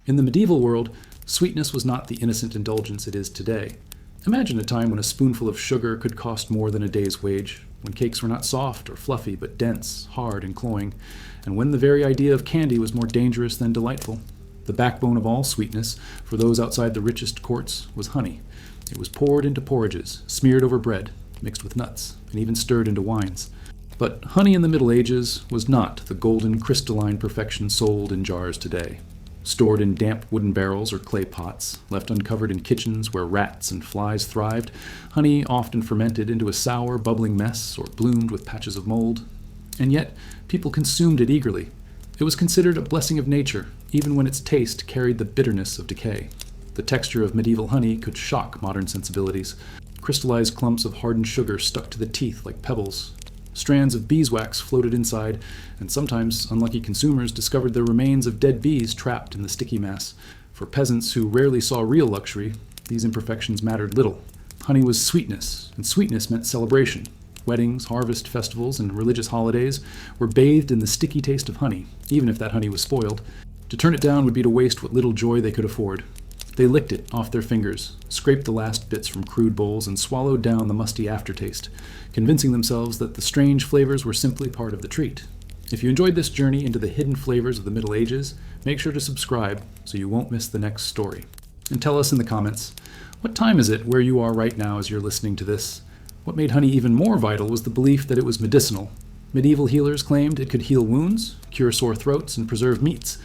In the medieval world, sweetness was not the innocent indulgence it is today. Imagine a time when a spoonful of sugar could cost more than a day's wage, when cakes were not soft or fluffy but dense, hard, and cloying, and when the very idea of candy was more dangerous than delightful. The backbone of all sweetness, for those outside the richest courts, was honey. It was poured into porridges, smeared over bread, mixed with nuts, and even stirred into wines. But honey in the Middle Ages was not the golden crystalline perfection sold in jars today. Stored in damp wooden barrels or clay pots, left uncovered in kitchens where rats and flies thrived, honey often fermented into a sour, bubbling mess or bloomed with patches of mold. And yet, people consumed it eagerly. It was considered a blessing of nature, even when its taste carried the bitterness of decay. The texture of medieval honey could shock modern sensibilities. Crystallized clumps of hardened sugar stuck to the teeth like pebbles. Strands of beeswax floated inside, and sometimes unlucky consumers discovered the remains of dead bees trapped in the sticky mass. For peasants who rarely saw real luxury, these imperfections mattered little. Honey was sweetness, and sweetness meant celebration. Weddings, harvest festivals, and religious holidays were bathed in the sticky taste of honey, even if that honey was spoiled. To turn it down would be to waste what little joy they could afford. They licked it off their fingers, scraped the last bits from crude bowls, and swallowed down the musty aftertaste, convincing themselves that the strange flavors were simply part of the treat. If you enjoyed this journey into the hidden flavors of the Middle Ages, make sure to subscribe so you won't miss the next story. And tell us in the comments, what time is it where you are right now as you're listening to this? What made honey even more vital was the belief that it was medicinal. Medieval healers claimed it could heal wounds, cure sore throats, and preserve meats.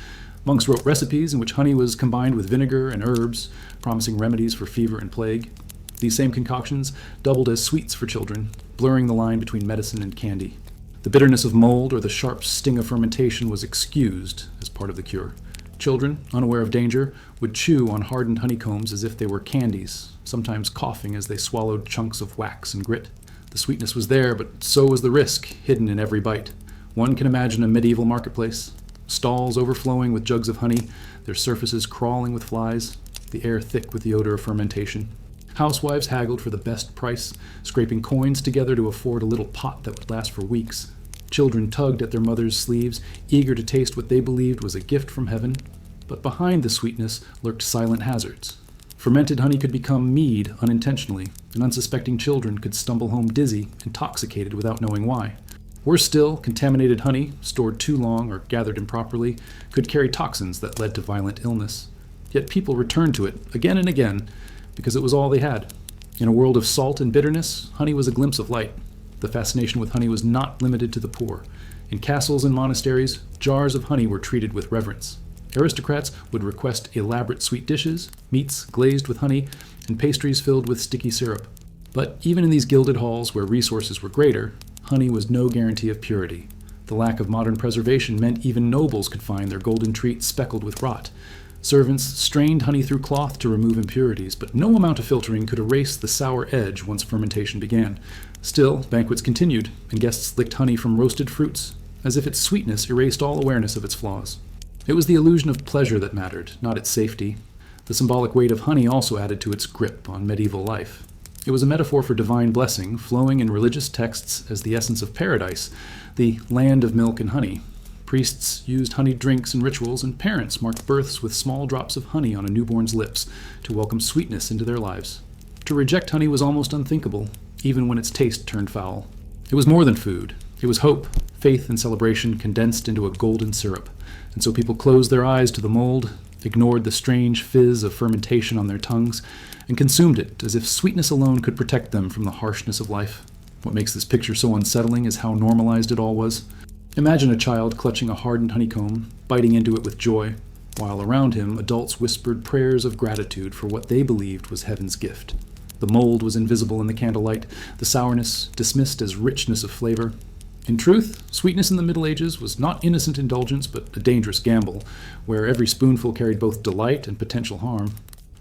Monks wrote recipes in which honey was combined with vinegar and herbs, promising remedies for fever and plague. These same concoctions doubled as sweets for children, blurring the line between medicine and candy. The bitterness of mold or the sharp sting of fermentation was excused as part of the cure. Children, unaware of danger, would chew on hardened honeycombs as if they were candies, sometimes coughing as they swallowed chunks of wax and grit. The sweetness was there, but so was the risk, hidden in every bite. One can imagine a medieval marketplace. Stalls overflowing with jugs of honey, their surfaces crawling with flies, the air thick with the odor of fermentation. Housewives haggled for the best price, scraping coins together to afford a little pot that would last for weeks. Children tugged at their mothers' sleeves, eager to taste what they believed was a gift from heaven. But behind the sweetness lurked silent hazards. Fermented honey could become mead unintentionally, and unsuspecting children could stumble home dizzy, intoxicated without knowing why. Worse still, contaminated honey, stored too long or gathered improperly, could carry toxins that led to violent illness. Yet people returned to it again and again because it was all they had. In a world of salt and bitterness, honey was a glimpse of light. The fascination with honey was not limited to the poor. In castles and monasteries, jars of honey were treated with reverence. Aristocrats would request elaborate sweet dishes, meats glazed with honey, and pastries filled with sticky syrup. But even in these gilded halls where resources were greater, honey was no guarantee of purity. The lack of modern preservation meant even nobles could find their golden treat speckled with rot. Servants strained honey through cloth to remove impurities, but no amount of filtering could erase the sour edge once fermentation began. Still, banquets continued, and guests licked honey from roasted fruits, as if its sweetness erased all awareness of its flaws. It was the illusion of pleasure that mattered, not its safety. The symbolic weight of honey also added to its grip on medieval life. It was a metaphor for divine blessing, flowing in religious texts as the essence of paradise, the land of milk and honey. Priests used honeyed drinks in rituals, and parents marked births with small drops of honey on a newborn's lips to welcome sweetness into their lives. To reject honey was almost unthinkable, even when its taste turned foul. It was more than food. It was hope, faith, and celebration condensed into a golden syrup. And so people closed their eyes to the mold, ignored the strange fizz of fermentation on their tongues, and consumed it as if sweetness alone could protect them from the harshness of life. What makes this picture so unsettling is how normalized it all was. Imagine a child clutching a hardened honeycomb, biting into it with joy, while around him adults whispered prayers of gratitude for what they believed was heaven's gift. The mold was invisible in the candlelight, the sourness dismissed as richness of flavor. In truth, sweetness in the Middle Ages was not innocent indulgence, but a dangerous gamble, where every spoonful carried both delight and potential harm.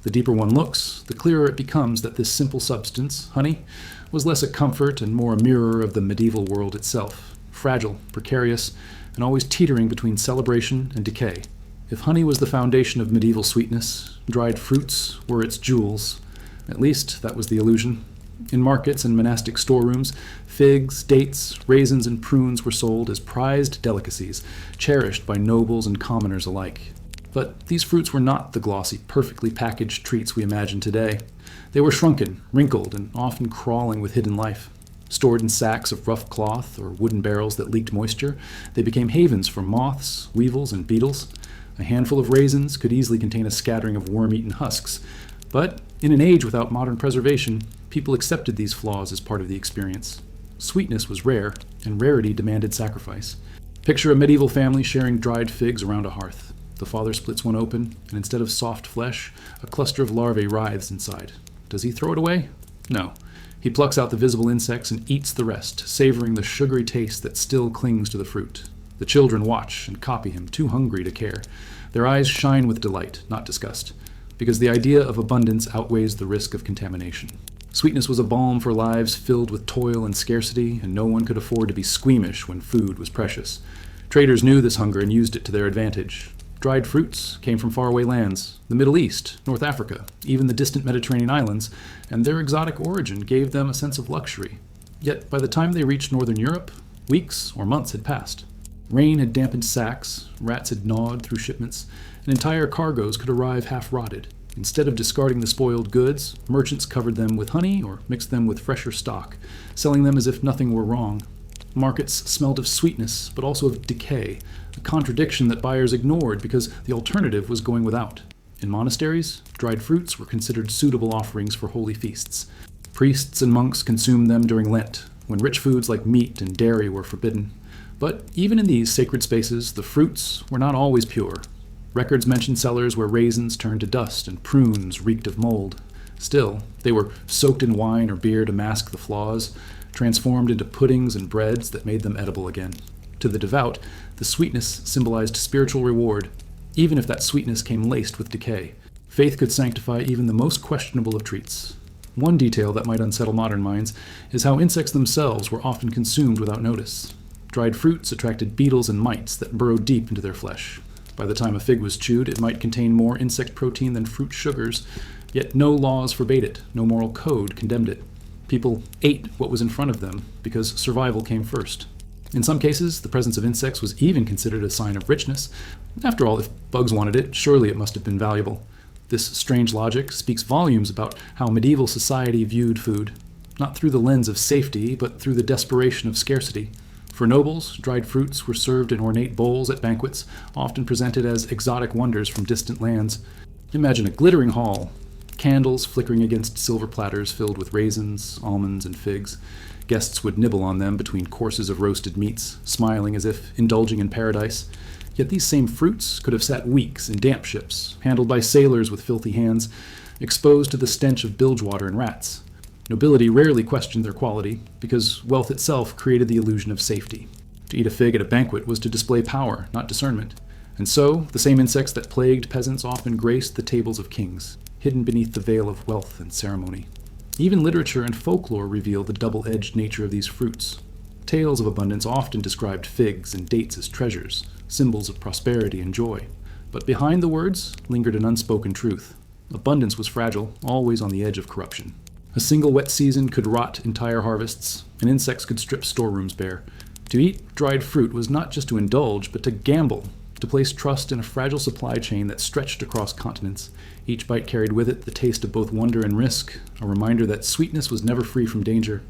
The deeper one looks, the clearer it becomes that this simple substance, honey, was less a comfort and more a mirror of the medieval world itself, fragile, precarious, and always teetering between celebration and decay. If honey was the foundation of medieval sweetness, dried fruits were its jewels. At least that was the illusion. In markets and monastic storerooms, figs, dates, raisins, and prunes were sold as prized delicacies, cherished by nobles and commoners alike. But these fruits were not the glossy, perfectly packaged treats we imagine today. They were shrunken, wrinkled, and often crawling with hidden life. Stored in sacks of rough cloth or wooden barrels that leaked moisture, they became havens for moths, weevils, and beetles. A handful of raisins could easily contain a scattering of worm-eaten husks. But in an age without modern preservation, people accepted these flaws as part of the experience. Sweetness was rare, and rarity demanded sacrifice. Picture a medieval family sharing dried figs around a hearth. The father splits one open, and instead of soft flesh, a cluster of larvae writhes inside. Does he throw it away? No. He plucks out the visible insects and eats the rest, savoring the sugary taste that still clings to the fruit. The children watch and copy him, too hungry to care. Their eyes shine with delight, not disgust, because the idea of abundance outweighs the risk of contamination. Sweetness was a balm for lives filled with toil and scarcity, and no one could afford to be squeamish when food was precious. Traders knew this hunger and used it to their advantage. Dried fruits came from faraway lands, the Middle East, North Africa, even the distant Mediterranean islands, and their exotic origin gave them a sense of luxury. Yet by the time they reached northern Europe, weeks or months had passed. Rain had dampened sacks, rats had gnawed through shipments, and entire cargoes could arrive half-rotted. Instead of discarding the spoiled goods, merchants covered them with honey or mixed them with fresher stock, selling them as if nothing were wrong. Markets smelled of sweetness, but also of decay, a contradiction that buyers ignored because the alternative was going without. In monasteries, dried fruits were considered suitable offerings for holy feasts. Priests and monks consumed them during Lent, when rich foods like meat and dairy were forbidden. But even in these sacred spaces, the fruits were not always pure. Records mention cellars where raisins turned to dust and prunes reeked of mold. Still, they were soaked in wine or beer to mask the flaws, transformed into puddings and breads that made them edible again. To the devout, the sweetness symbolized spiritual reward, even if that sweetness came laced with decay. Faith could sanctify even the most questionable of treats. One detail that might unsettle modern minds is how insects themselves were often consumed without notice. Dried fruits attracted beetles and mites that burrowed deep into their flesh. By the time a fig was chewed, it might contain more insect protein than fruit sugars, yet no laws forbade it, no moral code condemned it. People ate what was in front of them because survival came first. In some cases, the presence of insects was even considered a sign of richness. After all, if bugs wanted it, surely it must have been valuable. This strange logic speaks volumes about how medieval society viewed food, not through the lens of safety, but through the desperation of scarcity. For nobles, dried fruits were served in ornate bowls at banquets, often presented as exotic wonders from distant lands. Imagine a glittering hall, candles flickering against silver platters filled with raisins, almonds, and figs. Guests would nibble on them between courses of roasted meats, smiling as if indulging in paradise. Yet these same fruits could have sat weeks in damp ships, handled by sailors with filthy hands, exposed to the stench of bilge water and rats. Nobility rarely questioned their quality, because wealth itself created the illusion of safety. To eat a fig at a banquet was to display power, not discernment. And so, the same insects that plagued peasants often graced the tables of kings, hidden beneath the veil of wealth and ceremony. Even literature and folklore reveal the double-edged nature of these fruits. Tales of abundance often described figs and dates as treasures, symbols of prosperity and joy. But behind the words lingered an unspoken truth. Abundance was fragile, always on the edge of corruption. A single wet season could rot entire harvests, and insects could strip storerooms bare. To eat dried fruit was not just to indulge, but to gamble, to place trust in a fragile supply chain that stretched across continents. Each bite carried with it the taste of both wonder and risk, a reminder that sweetness was never free from danger.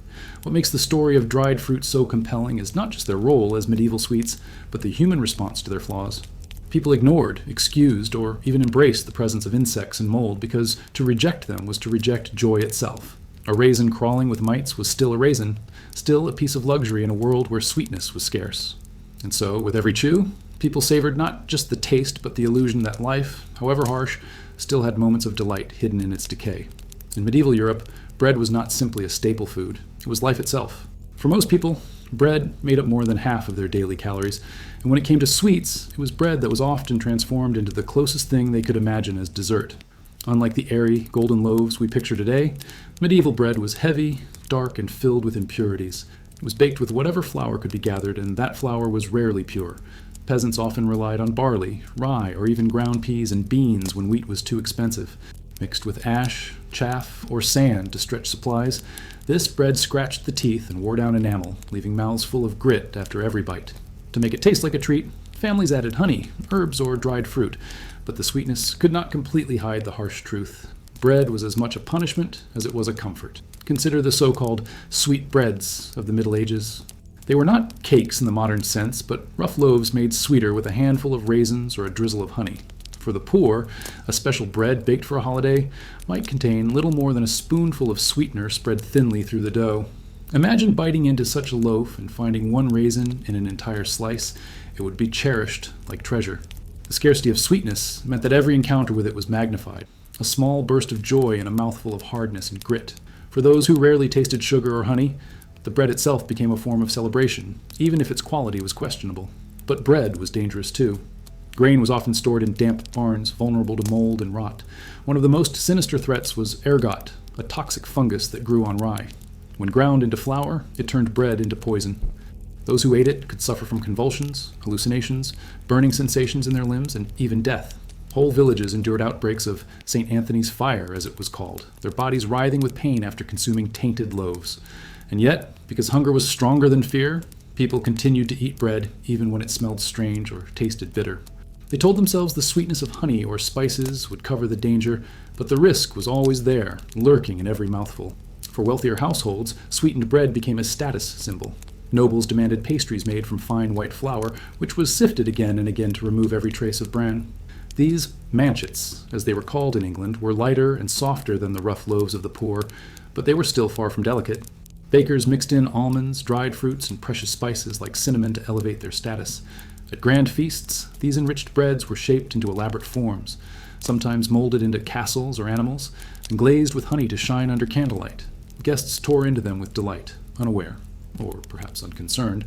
What makes the story of dried fruit so compelling is not just their role as medieval sweets, but the human response to their flaws. People ignored, excused, or even embraced the presence of insects and mold because to reject them was to reject joy itself. A raisin crawling with mites was still a raisin, still a piece of luxury in a world where sweetness was scarce. And so, with every chew, people savored not just the taste, but the illusion that life, however harsh, still had moments of delight hidden in its decay. In medieval Europe, bread was not simply a staple food, it was life itself. For most people, bread made up more than half of their daily calories, and when it came to sweets, it was bread that was often transformed into the closest thing they could imagine as dessert. Unlike the airy, golden loaves we picture today, medieval bread was heavy, dark, and filled with impurities. It was baked with whatever flour could be gathered, and that flour was rarely pure. Peasants often relied on barley, rye, or even ground peas and beans when wheat was too expensive. Mixed with ash, chaff, or sand to stretch supplies, this bread scratched the teeth and wore down enamel, leaving mouths full of grit after every bite. To make it taste like a treat, families added honey, herbs, or dried fruit, But the sweetness could not completely hide the harsh truth. Bread was as much a punishment as it was a comfort. Consider the so-called sweet breads of the Middle Ages. They were not cakes in the modern sense, but rough loaves made sweeter with a handful of raisins or a drizzle of honey. For the poor, a special bread baked for a holiday might contain little more than a spoonful of sweetener spread thinly through the dough. Imagine biting into such a loaf and finding one raisin in an entire slice. It would be cherished like treasure. The scarcity of sweetness meant that every encounter with it was magnified. A small burst of joy in a mouthful of hardness and grit. For those who rarely tasted sugar or honey, the bread itself became a form of celebration, even if its quality was questionable. But bread was dangerous too. Grain was often stored in damp barns, vulnerable to mold and rot. One of the most sinister threats was ergot, a toxic fungus that grew on rye. When ground into flour, it turned bread into poison. Those who ate it could suffer from convulsions, hallucinations, burning sensations in their limbs, and even death. Whole villages endured outbreaks of St. Anthony's fire, as it was called, their bodies writhing with pain after consuming tainted loaves. And yet, because hunger was stronger than fear, people continued to eat bread even when it smelled strange or tasted bitter. They told themselves the sweetness of honey or spices would cover the danger, but the risk was always there, lurking in every mouthful. For wealthier households, sweetened bread became a status symbol. Nobles demanded pastries made from fine white flour, which was sifted again and again to remove every trace of bran. These manchets, as they were called in England, were lighter and softer than the rough loaves of the poor, but they were still far from delicate. Bakers mixed in almonds, dried fruits, and precious spices like cinnamon to elevate their status. At grand feasts, these enriched breads were shaped into elaborate forms, sometimes molded into castles or animals, and glazed with honey to shine under candlelight. Guests tore into them with delight, unaware, or perhaps unconcerned,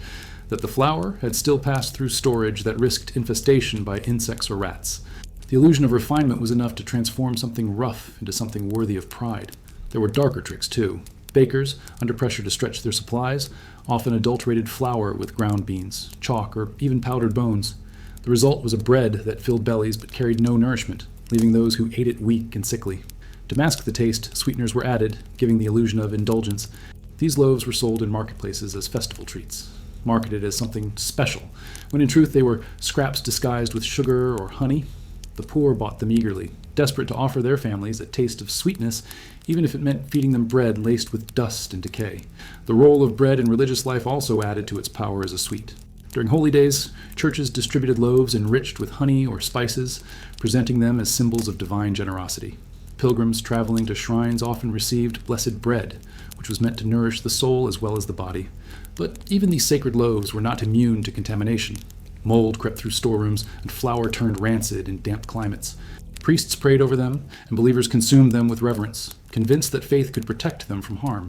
that the flour had still passed through storage that risked infestation by insects or rats. The illusion of refinement was enough to transform something rough into something worthy of pride. There were darker tricks, too. Bakers, under pressure to stretch their supplies, often adulterated flour with ground beans, chalk, or even powdered bones. The result was a bread that filled bellies but carried no nourishment, leaving those who ate it weak and sickly. To mask the taste, sweeteners were added, giving the illusion of indulgence. These loaves were sold in marketplaces as festival treats, marketed as something special, when in truth they were scraps disguised with sugar or honey. The poor bought them eagerly, desperate to offer their families a taste of sweetness, even if it meant feeding them bread laced with dust and decay. The role of bread in religious life also added to its power as a sweet. During holy days, churches distributed loaves enriched with honey or spices, presenting them as symbols of divine generosity. Pilgrims traveling to shrines often received blessed bread, which was meant to nourish the soul as well as the body. But even these sacred loaves were not immune to contamination. Mold crept through storerooms, and flour turned rancid in damp climates. Priests prayed over them, and believers consumed them with reverence, convinced that faith could protect them from harm.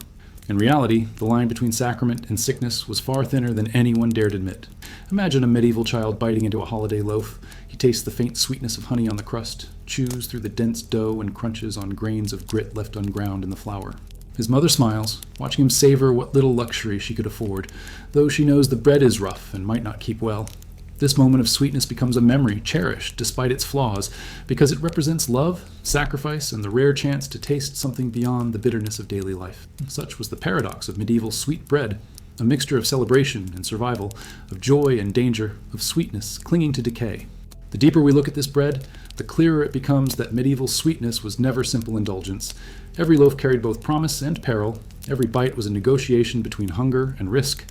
In reality, the line between sacrament and sickness was far thinner than anyone dared admit. Imagine a medieval child biting into a holiday loaf. He tastes the faint sweetness of honey on the crust, chews through the dense dough, and crunches on grains of grit left unground in the flour. His mother smiles, watching him savor what little luxury she could afford, though she knows the bread is rough and might not keep well. This moment of sweetness becomes a memory, cherished despite its flaws, because it represents love, sacrifice, and the rare chance to taste something beyond the bitterness of daily life. Such was the paradox of medieval sweet bread, a mixture of celebration and survival, of joy and danger, of sweetness clinging to decay. The deeper we look at this bread, the clearer it becomes that medieval sweetness was never simple indulgence. Every loaf carried both promise and peril. Every bite was a negotiation between hunger and risk.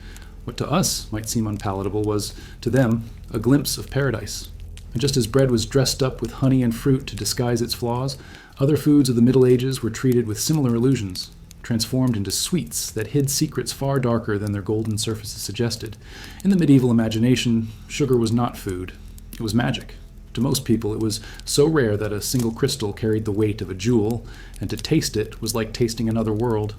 What to us might seem unpalatable was, to them, a glimpse of paradise. And just as bread was dressed up with honey and fruit to disguise its flaws, other foods of the Middle Ages were treated with similar illusions, transformed into sweets that hid secrets far darker than their golden surfaces suggested. In the medieval imagination, sugar was not food. It was magic. To most people, it was so rare that a single crystal carried the weight of a jewel, and to taste it was like tasting another world.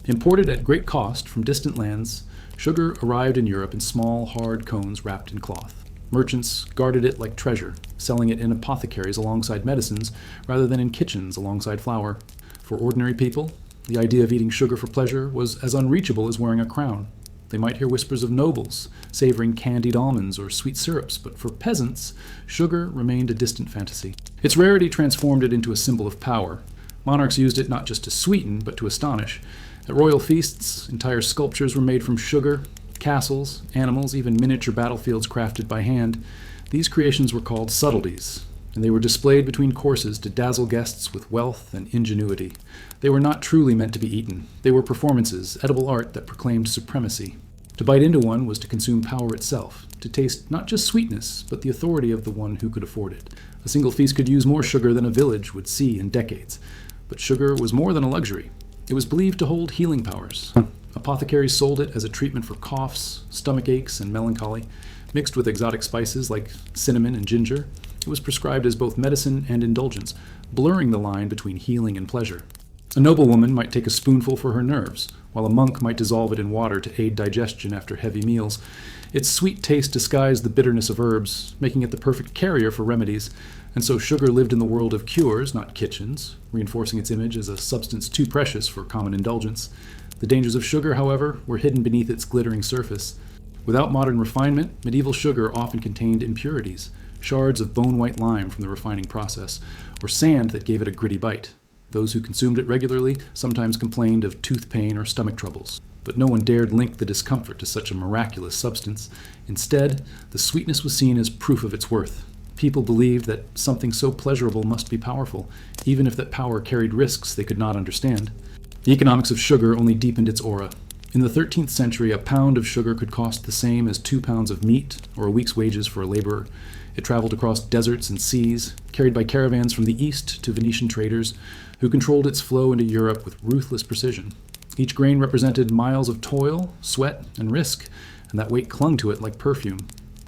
Imported at great cost from distant lands, sugar arrived in Europe in small, hard cones wrapped in cloth. Merchants guarded it like treasure, selling it in apothecaries alongside medicines rather than in kitchens alongside flour. For ordinary people, the idea of eating sugar for pleasure was as unreachable as wearing a crown. They might hear whispers of nobles, savoring candied almonds or sweet syrups, but for peasants, sugar remained a distant fantasy. Its rarity transformed it into a symbol of power. Monarchs used it not just to sweeten, but to astonish. At royal feasts, entire sculptures were made from sugar, castles, animals, even miniature battlefields crafted by hand. These creations were called subtleties, and they were displayed between courses to dazzle guests with wealth and ingenuity. They were not truly meant to be eaten. They were performances, edible art that proclaimed supremacy. To bite into one was to consume power itself, to taste not just sweetness, but the authority of the one who could afford it. A single feast could use more sugar than a village would see in decades. But sugar was more than a luxury. It was believed to hold healing powers. Apothecaries sold it as a treatment for coughs, stomach aches, and melancholy. Mixed with exotic spices like cinnamon and ginger, it was prescribed as both medicine and indulgence, blurring the line between healing and pleasure. A noblewoman might take a spoonful for her nerves, while a monk might dissolve it in water to aid digestion after heavy meals. Its sweet taste disguised the bitterness of herbs, making it the perfect carrier for remedies, and so sugar lived in the world of cures, not kitchens, reinforcing its image as a substance too precious for common indulgence. The dangers of sugar, however, were hidden beneath its glittering surface. Without modern refinement, medieval sugar often contained impurities, shards of bone-white lime from the refining process, or sand that gave it a gritty bite. Those who consumed it regularly sometimes complained of tooth pain or stomach troubles, but no one dared link the discomfort to such a miraculous substance. Instead, the sweetness was seen as proof of its worth. People believed that something so pleasurable must be powerful, even if that power carried risks they could not understand. The economics of sugar only deepened its aura. In the 13th century, a pound of sugar could cost the same as 2 pounds of meat or a week's wages for a laborer. It traveled across deserts and seas, carried by caravans from the east to Venetian traders, who controlled its flow into Europe with ruthless precision. Each grain represented miles of toil, sweat, and risk, and that weight clung to it like perfume.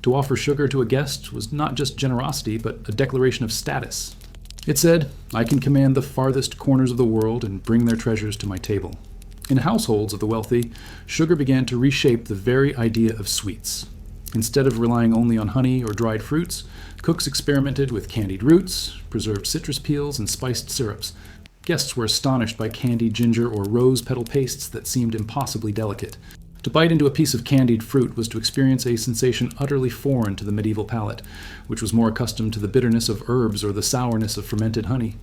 To offer sugar to a guest was not just generosity, but a declaration of status. It said, "I can command the farthest corners of the world and bring their treasures to my table." In households of the wealthy, sugar began to reshape the very idea of sweets. Instead of relying only on honey or dried fruits, cooks experimented with candied roots, preserved citrus peels, and spiced syrups. Guests were astonished by candied ginger or rose petal pastes that seemed impossibly delicate. To bite into a piece of candied fruit was to experience a sensation utterly foreign to the medieval palate, which was more accustomed to the bitterness of herbs or the sourness of fermented honey.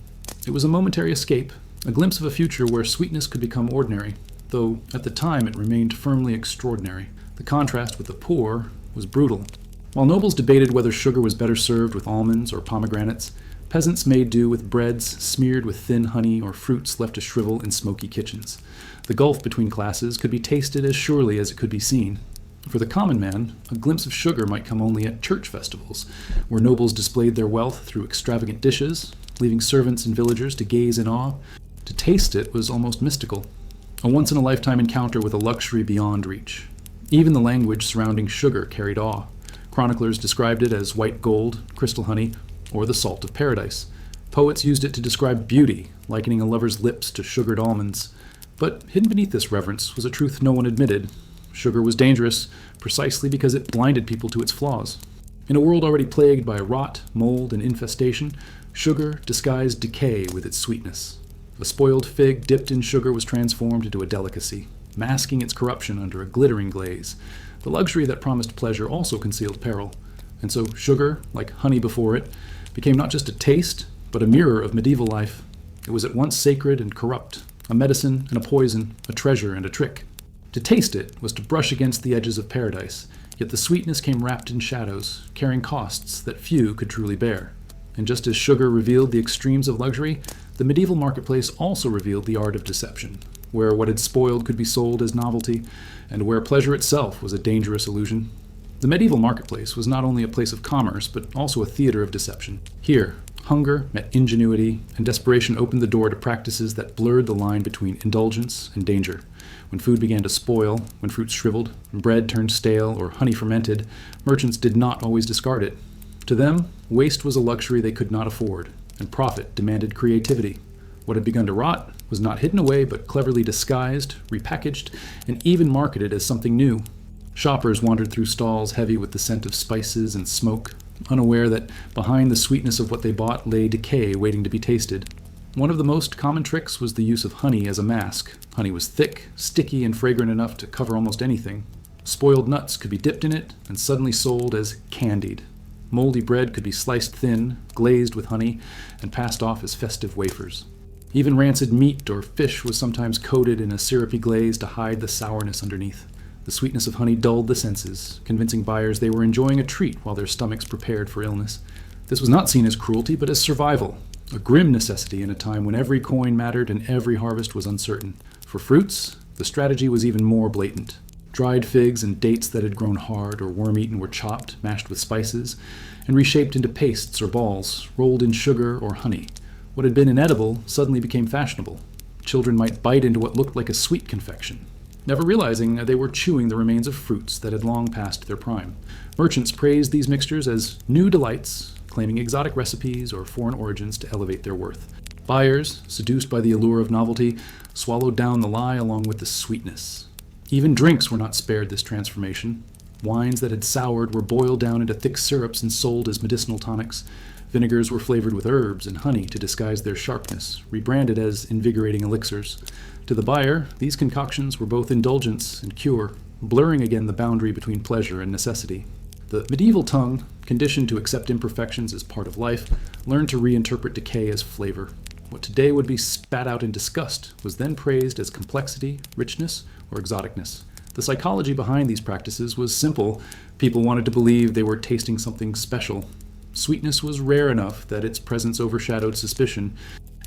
It was a momentary escape, a glimpse of a future where sweetness could become ordinary, though at the time it remained firmly extraordinary. The contrast with the poor was brutal. While nobles debated whether sugar was better served with almonds or pomegranates, peasants made do with breads smeared with thin honey or fruits left to shrivel in smoky kitchens. The gulf between classes could be tasted as surely as it could be seen. For the common man, a glimpse of sugar might come only at church festivals, where nobles displayed their wealth through extravagant dishes, leaving servants and villagers to gaze in awe. To taste it was almost mystical, a once-in-a-lifetime encounter with a luxury beyond reach. Even the language surrounding sugar carried awe. Chroniclers described it as white gold, crystal honey, or the salt of paradise. Poets used it to describe beauty, likening a lover's lips to sugared almonds. But hidden beneath this reverence was a truth no one admitted. Sugar was dangerous, precisely because it blinded people to its flaws. In a world already plagued by rot, mold, and infestation, sugar disguised decay with its sweetness. A spoiled fig dipped in sugar was transformed into a delicacy, masking its corruption under a glittering glaze. The luxury that promised pleasure also concealed peril, and so sugar, like honey before it, became not just a taste, but a mirror of medieval life. It was at once sacred and corrupt, a medicine and a poison, a treasure and a trick. To taste it was to brush against the edges of paradise, yet the sweetness came wrapped in shadows, carrying costs that few could truly bear. And just as sugar revealed the extremes of luxury, the medieval marketplace also revealed the art of deception, where what had spoiled could be sold as novelty, and where pleasure itself was a dangerous illusion. The medieval marketplace was not only a place of commerce, but also a theater of deception. Here, hunger met ingenuity, and desperation opened the door to practices that blurred the line between indulgence and danger. When food began to spoil, when fruit shriveled, and bread turned stale, or honey fermented, merchants did not always discard it. To them, waste was a luxury they could not afford, and profit demanded creativity. What had begun to rot was not hidden away, but cleverly disguised, repackaged, and even marketed as something new. Shoppers wandered through stalls heavy with the scent of spices and smoke, unaware that behind the sweetness of what they bought lay decay waiting to be tasted. One of the most common tricks was the use of honey as a mask. Honey was thick, sticky, and fragrant enough to cover almost anything. Spoiled nuts could be dipped in it and suddenly sold as candied. Moldy bread could be sliced thin, glazed with honey, and passed off as festive wafers. Even rancid meat or fish was sometimes coated in a syrupy glaze to hide the sourness underneath. The sweetness of honey dulled the senses, convincing buyers they were enjoying a treat while their stomachs prepared for illness. This was not seen as cruelty, but as survival, a grim necessity in a time when every coin mattered and every harvest was uncertain. For fruits, the strategy was even more blatant. Dried figs and dates that had grown hard or worm-eaten were chopped, mashed with spices, and reshaped into pastes or balls, rolled in sugar or honey. What had been inedible suddenly became fashionable. Children might bite into what looked like a sweet confection, never realizing they were chewing the remains of fruits that had long passed their prime. Merchants praised these mixtures as new delights, claiming exotic recipes or foreign origins to elevate their worth. Buyers, seduced by the allure of novelty, swallowed down the lie along with the sweetness. Even drinks were not spared this transformation. Wines that had soured were boiled down into thick syrups and sold as medicinal tonics. Vinegars were flavored with herbs and honey to disguise their sharpness, rebranded as invigorating elixirs. To the buyer, these concoctions were both indulgence and cure, blurring again the boundary between pleasure and necessity. The medieval tongue, conditioned to accept imperfections as part of life, learned to reinterpret decay as flavor. What today would be spat out in disgust was then praised as complexity, richness, or exoticness. The psychology behind these practices was simple. People wanted to believe they were tasting something special. Sweetness was rare enough that its presence overshadowed suspicion.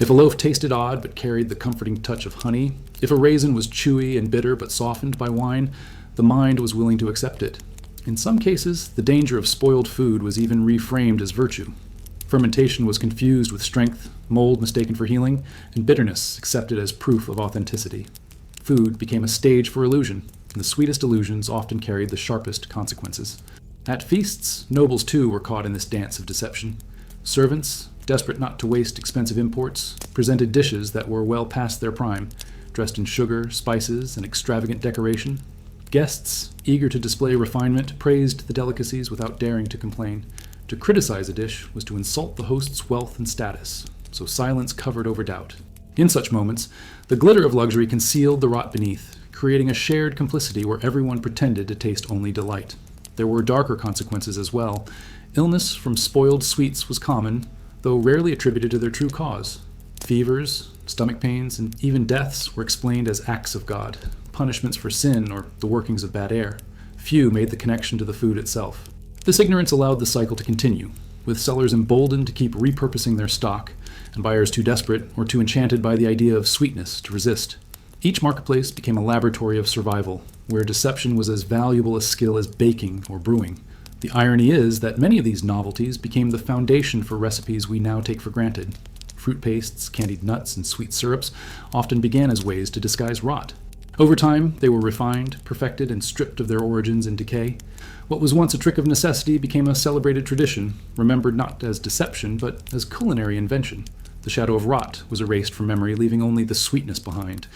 If a loaf tasted odd but carried the comforting touch of honey, if a raisin was chewy and bitter but softened by wine, the mind was willing to accept it. In some cases, the danger of spoiled food was even reframed as virtue. Fermentation was confused with strength, mold mistaken for healing, and bitterness accepted as proof of authenticity. Food became a stage for illusion, and the sweetest illusions often carried the sharpest consequences. At feasts, nobles too were caught in this dance of deception. Servants, desperate not to waste expensive imports, presented dishes that were well past their prime, dressed in sugar, spices, and extravagant decoration. Guests, eager to display refinement, praised the delicacies without daring to complain. To criticize a dish was to insult the host's wealth and status, so silence covered over doubt. In such moments, the glitter of luxury concealed the rot beneath, creating a shared complicity where everyone pretended to taste only delight. There were darker consequences as well. Illness from spoiled sweets was common, though rarely attributed to their true cause. Fevers, stomach pains, and even deaths were explained as acts of God, punishments for sin or the workings of bad air. Few made the connection to the food itself. This ignorance allowed the cycle to continue, with sellers emboldened to keep repurposing their stock, and buyers too desperate or too enchanted by the idea of sweetness to resist. Each marketplace became a laboratory of survival, where deception was as valuable a skill as baking or brewing. The irony is that many of these novelties became the foundation for recipes we now take for granted. Fruit pastes, candied nuts, and sweet syrups often began as ways to disguise rot. Over time, they were refined, perfected, and stripped of their origins in decay. What was once a trick of necessity became a celebrated tradition, remembered not as deception, but as culinary invention. The shadow of rot was erased from memory, leaving only the sweetness behind.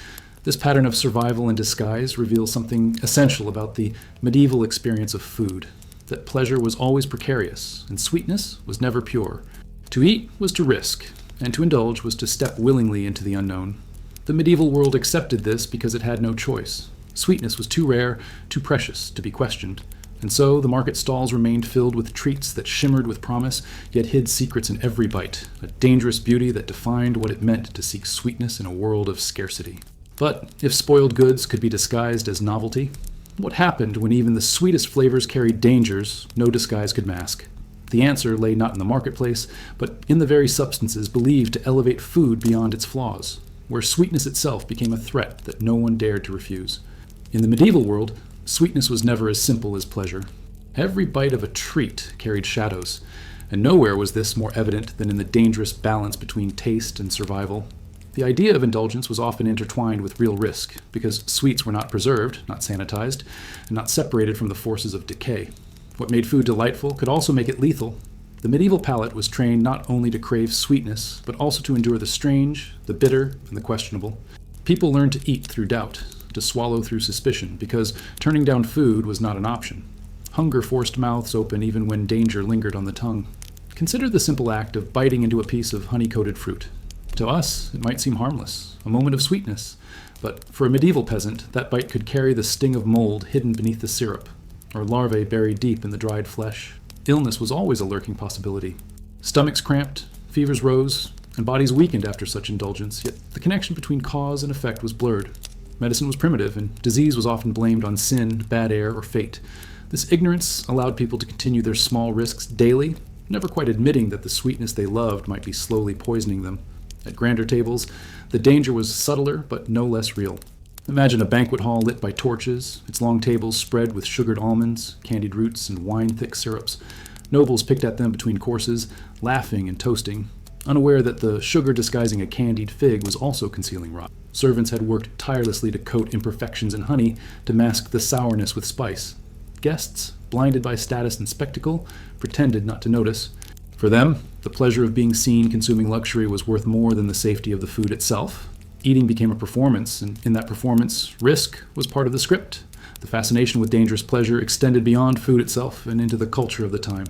This pattern of survival and disguise reveals something essential about the medieval experience of food, that pleasure was always precarious, and sweetness was never pure. To eat was to risk, and to indulge was to step willingly into the unknown. The medieval world accepted this because it had no choice. Sweetness was too rare, too precious to be questioned. And so the market stalls remained filled with treats that shimmered with promise, yet hid secrets in every bite, a dangerous beauty that defined what it meant to seek sweetness in a world of scarcity. But if spoiled goods could be disguised as novelty, what happened when even the sweetest flavors carried dangers no disguise could mask? The answer lay not in the marketplace, but in the very substances believed to elevate food beyond its flaws, where sweetness itself became a threat that no one dared to refuse. In the medieval world, sweetness was never as simple as pleasure. Every bite of a treat carried shadows, and nowhere was this more evident than in the dangerous balance between taste and survival. The idea of indulgence was often intertwined with real risk, because sweets were not preserved, not sanitized, and not separated from the forces of decay. What made food delightful could also make it lethal. The medieval palate was trained not only to crave sweetness, but also to endure the strange, the bitter, and the questionable. People learned to eat through doubt, to swallow through suspicion, because turning down food was not an option. Hunger forced mouths open even when danger lingered on the tongue. Consider the simple act of biting into a piece of honey-coated fruit. To us, it might seem harmless, a moment of sweetness, but for a medieval peasant, that bite could carry the sting of mold hidden beneath the syrup, or larvae buried deep in the dried flesh. Illness was always a lurking possibility. Stomachs cramped, fevers rose, and bodies weakened after such indulgence, yet the connection between cause and effect was blurred. Medicine was primitive, and disease was often blamed on sin, bad air, or fate. This ignorance allowed people to continue their small risks daily, never quite admitting that the sweetness they loved might be slowly poisoning them. At grander tables, the danger was subtler but no less real. Imagine a banquet hall lit by torches, its long tables spread with sugared almonds, candied roots, and wine-thick syrups. Nobles picked at them between courses, laughing and toasting, unaware that the sugar disguising a candied fig was also concealing rot. Servants had worked tirelessly to coat imperfections in honey to mask the sourness with spice. Guests, blinded by status and spectacle, pretended not to notice. For them, the pleasure of being seen consuming luxury was worth more than the safety of the food itself. Eating became a performance, and in that performance, risk was part of the script. The fascination with dangerous pleasure extended beyond food itself and into the culture of the time.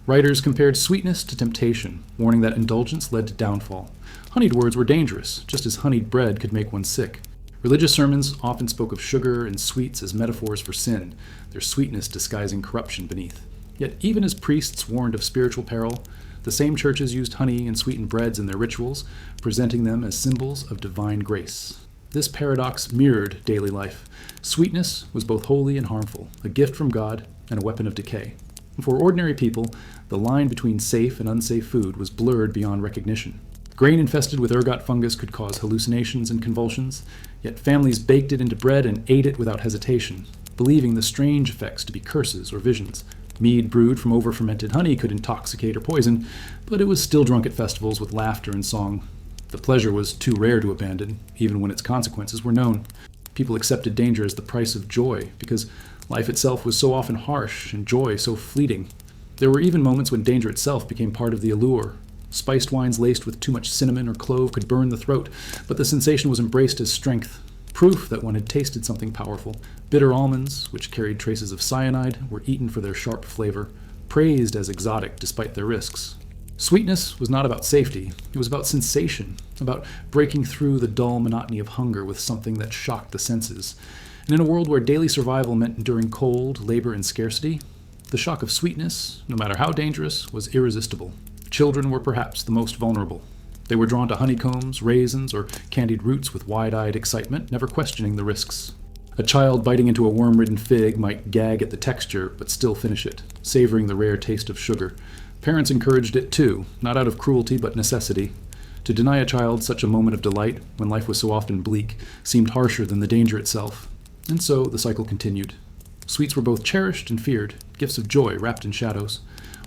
Writers compared sweetness to temptation, warning that indulgence led to downfall. Honeyed words were dangerous, just as honeyed bread could make one sick. Religious sermons often spoke of sugar and sweets as metaphors for sin, their sweetness disguising corruption beneath. Yet even as priests warned of spiritual peril, the same churches used honey and sweetened breads in their rituals, presenting them as symbols of divine grace. This paradox mirrored daily life. Sweetness was both holy and harmful, a gift from God and a weapon of decay. And for ordinary people, the line between safe and unsafe food was blurred beyond recognition. Grain infested with ergot fungus could cause hallucinations and convulsions, yet families baked it into bread and ate it without hesitation, believing the strange effects to be curses or visions. Mead brewed from over-fermented honey could intoxicate or poison, but it was still drunk at festivals with laughter and song. The pleasure was too rare to abandon, even when its consequences were known. People accepted danger as the price of joy, because life itself was so often harsh and joy so fleeting. There were even moments when danger itself became part of the allure. Spiced wines laced with too much cinnamon or clove could burn the throat, but the sensation was embraced as strength, proof that one had tasted something powerful. Bitter almonds, which carried traces of cyanide, were eaten for their sharp flavor, praised as exotic despite their risks. Sweetness was not about safety, it was about sensation, about breaking through the dull monotony of hunger with something that shocked the senses. And in a world where daily survival meant enduring cold, labor, and scarcity, the shock of sweetness, no matter how dangerous, was irresistible. Children were perhaps the most vulnerable. They were drawn to honeycombs, raisins, or candied roots with wide-eyed excitement, never questioning the risks. A child biting into a worm-ridden fig might gag at the texture, but still finish it, savoring the rare taste of sugar. Parents encouraged it too, not out of cruelty but necessity. To deny a child such a moment of delight, when life was so often bleak, seemed harsher than the danger itself. And so the cycle continued. Sweets were both cherished and feared, gifts of joy wrapped in shadows.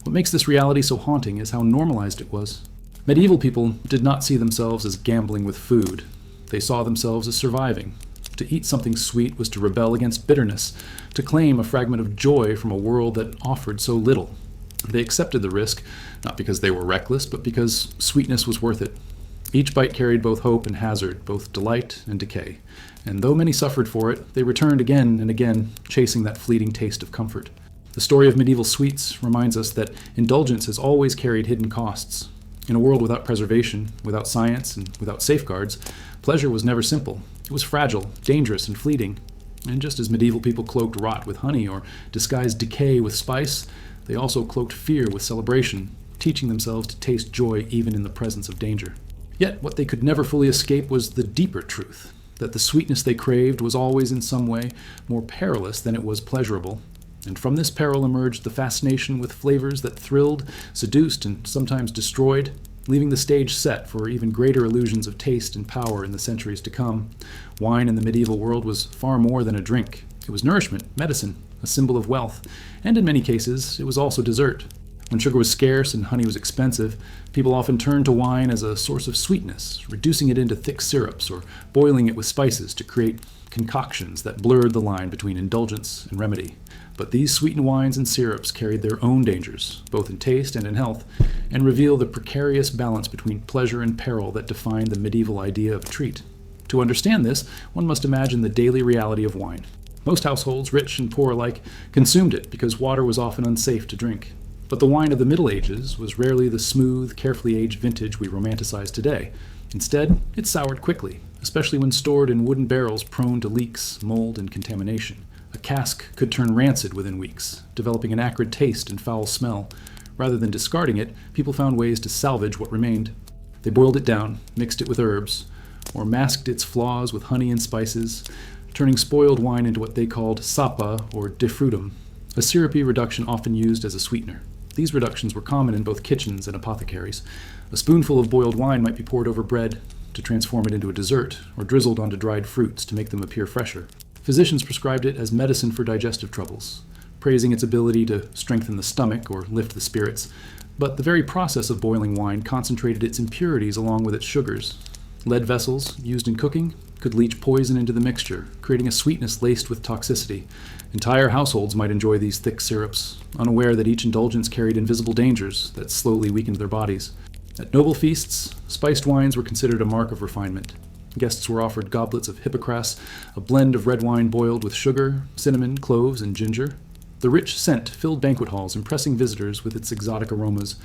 What makes this reality so haunting is how normalized it was. Medieval people did not see themselves as gambling with food. They saw themselves as surviving. To eat something sweet was to rebel against bitterness, to claim a fragment of joy from a world that offered so little. They accepted the risk, not because they were reckless, but because sweetness was worth it. Each bite carried both hope and hazard, both delight and decay. And though many suffered for it, they returned again and again, chasing that fleeting taste of comfort. The story of medieval sweets reminds us that indulgence has always carried hidden costs. In a world without preservation, without science, and without safeguards, pleasure was never simple. It was fragile, dangerous, and fleeting. And just as medieval people cloaked rot with honey or disguised decay with spice, they also cloaked fear with celebration, teaching themselves to taste joy even in the presence of danger. Yet what they could never fully escape was the deeper truth, that the sweetness they craved was always in some way more perilous than it was pleasurable. And from this peril emerged the fascination with flavors that thrilled, seduced, and sometimes destroyed, leaving the stage set for even greater illusions of taste and power in the centuries to come. Wine in the medieval world was far more than a drink. It was nourishment, medicine, a symbol of wealth, and in many cases, it was also dessert. When sugar was scarce and honey was expensive, people often turned to wine as a source of sweetness, reducing it into thick syrups or boiling it with spices to create concoctions that blurred the line between indulgence and remedy. But these sweetened wines and syrups carried their own dangers, both in taste and in health, and reveal the precarious balance between pleasure and peril that defined the medieval idea of a treat. To understand this, one must imagine the daily reality of wine. Most households, rich and poor alike, consumed it because water was often unsafe to drink. But the wine of the Middle Ages was rarely the smooth, carefully aged vintage we romanticize today. Instead, it soured quickly, especially when stored in wooden barrels prone to leaks, mold, and contamination. A cask could turn rancid within weeks, developing an acrid taste and foul smell. Rather than discarding it, people found ways to salvage what remained. They boiled it down, mixed it with herbs, or masked its flaws with honey and spices, turning spoiled wine into what they called sapa or defrutum, a syrupy reduction often used as a sweetener. These reductions were common in both kitchens and apothecaries. A spoonful of boiled wine might be poured over bread to transform it into a dessert, or drizzled onto dried fruits to make them appear fresher. Physicians prescribed it as medicine for digestive troubles, praising its ability to strengthen the stomach or lift the spirits. But the very process of boiling wine concentrated its impurities along with its sugars. Lead vessels, used in cooking, could leach poison into the mixture, creating a sweetness laced with toxicity. Entire households might enjoy these thick syrups, unaware that each indulgence carried invisible dangers that slowly weakened their bodies. At noble feasts, spiced wines were considered a mark of refinement. Guests were offered goblets of hippocras, a blend of red wine boiled with sugar, cinnamon, cloves, and ginger. The rich scent filled banquet halls, impressing visitors with its exotic aromas.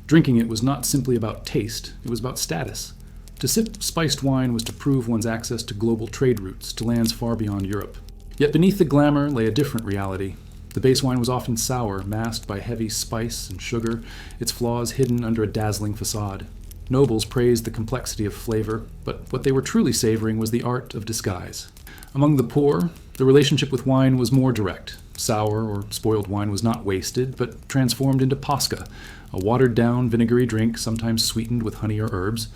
Drinking it was not simply about taste, it was about status. To sip spiced wine was to prove one's access to global trade routes, to lands far beyond Europe. Yet beneath the glamour lay a different reality. The base wine was often sour, masked by heavy spice and sugar, its flaws hidden under a dazzling facade. Nobles praised the complexity of flavor, but what they were truly savoring was the art of disguise. Among the poor, the relationship with wine was more direct. Sour or spoiled wine was not wasted, but transformed into pasca, a watered-down vinegary drink sometimes sweetened with honey or herbs.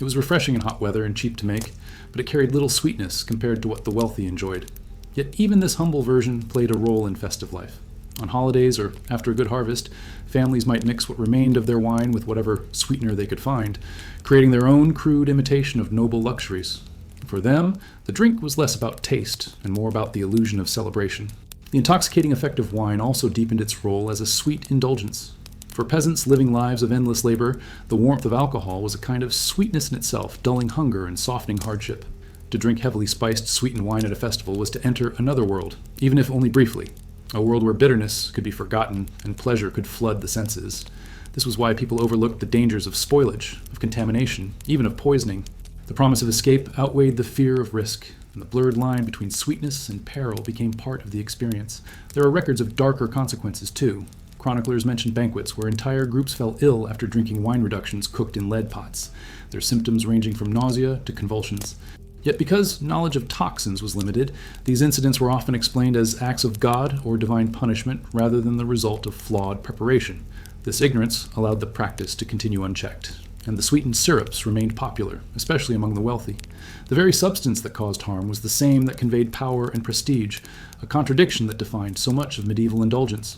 It was refreshing in hot weather and cheap to make, but it carried little sweetness compared to what the wealthy enjoyed. Yet even this humble version played a role in festive life. On holidays or after a good harvest, families might mix what remained of their wine with whatever sweetener they could find, creating their own crude imitation of noble luxuries. For them, the drink was less about taste and more about the illusion of celebration. The intoxicating effect of wine also deepened its role as a sweet indulgence. For peasants living lives of endless labor, the warmth of alcohol was a kind of sweetness in itself, dulling hunger and softening hardship. To drink heavily spiced, sweetened wine at a festival was to enter another world, even if only briefly, a world where bitterness could be forgotten and pleasure could flood the senses. This was why people overlooked the dangers of spoilage, of contamination, even of poisoning. The promise of escape outweighed the fear of risk, and the blurred line between sweetness and peril became part of the experience. There are records of darker consequences, too. Chroniclers mention banquets where entire groups fell ill after drinking wine reductions cooked in lead pots, their symptoms ranging from nausea to convulsions. Yet because knowledge of toxins was limited, these incidents were often explained as acts of God or divine punishment rather than the result of flawed preparation. This ignorance allowed the practice to continue unchecked, and the sweetened syrups remained popular, especially among the wealthy. The very substance that caused harm was the same that conveyed power and prestige, a contradiction that defined so much of medieval indulgence.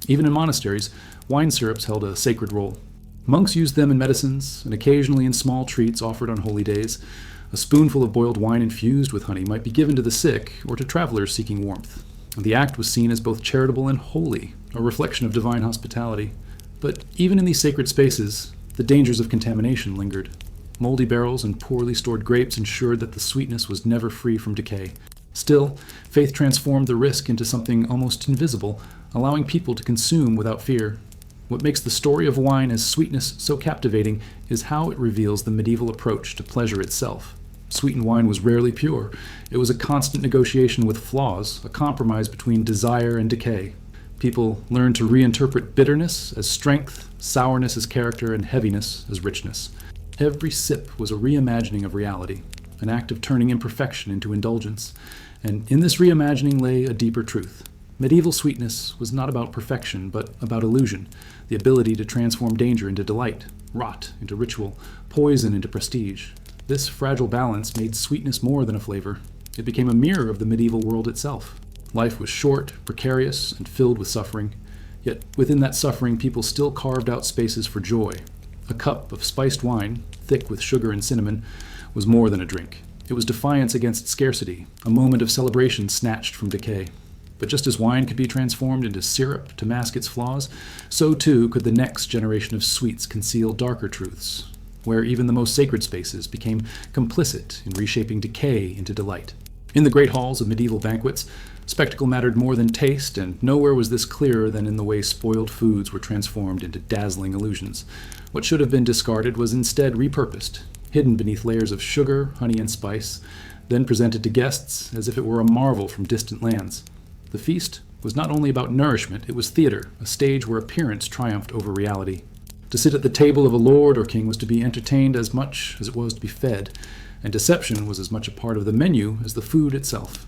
Even in monasteries, wine syrups held a sacred role. Monks used them in medicines and occasionally in small treats offered on holy days. A spoonful of boiled wine infused with honey might be given to the sick or to travelers seeking warmth. The act was seen as both charitable and holy, a reflection of divine hospitality. But even in these sacred spaces, the dangers of contamination lingered. Moldy barrels and poorly stored grapes ensured that the sweetness was never free from decay. Still, faith transformed the risk into something almost invisible, allowing people to consume without fear. What makes the story of wine as sweetness so captivating is how it reveals the medieval approach to pleasure itself. Sweetened wine was rarely pure. It was a constant negotiation with flaws, a compromise between desire and decay. People learned to reinterpret bitterness as strength, sourness as character, and heaviness as richness. Every sip was a reimagining of reality, an act of turning imperfection into indulgence. And in this reimagining lay a deeper truth. Medieval sweetness was not about perfection, but about illusion, the ability to transform danger into delight, rot into ritual, poison into prestige. This fragile balance made sweetness more than a flavor. It became a mirror of the medieval world itself. Life was short, precarious, and filled with suffering. Yet within that suffering, people still carved out spaces for joy. A cup of spiced wine, thick with sugar and cinnamon, was more than a drink. It was defiance against scarcity, a moment of celebration snatched from decay. But just as wine could be transformed into syrup to mask its flaws, so too could the next generation of sweets conceal darker truths, where even the most sacred spaces became complicit in reshaping decay into delight. In the great halls of medieval banquets, spectacle mattered more than taste, and nowhere was this clearer than in the way spoiled foods were transformed into dazzling illusions. What should have been discarded was instead repurposed, hidden beneath layers of sugar, honey, and spice, then presented to guests as if it were a marvel from distant lands. The feast was not only about nourishment, it was theater, a stage where appearance triumphed over reality. To sit at the table of a lord or king was to be entertained as much as it was to be fed, and deception was as much a part of the menu as the food itself.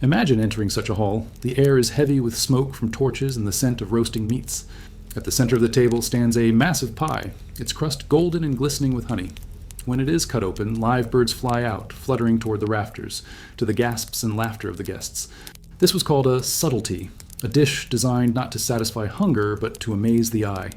Imagine entering such a hall. The air is heavy with smoke from torches and the scent of roasting meats. At the center of the table stands a massive pie, its crust golden and glistening with honey. When it is cut open, live birds fly out, fluttering toward the rafters, to the gasps and laughter of the guests. This was called a subtlety, a dish designed not to satisfy hunger, but to amaze the eye.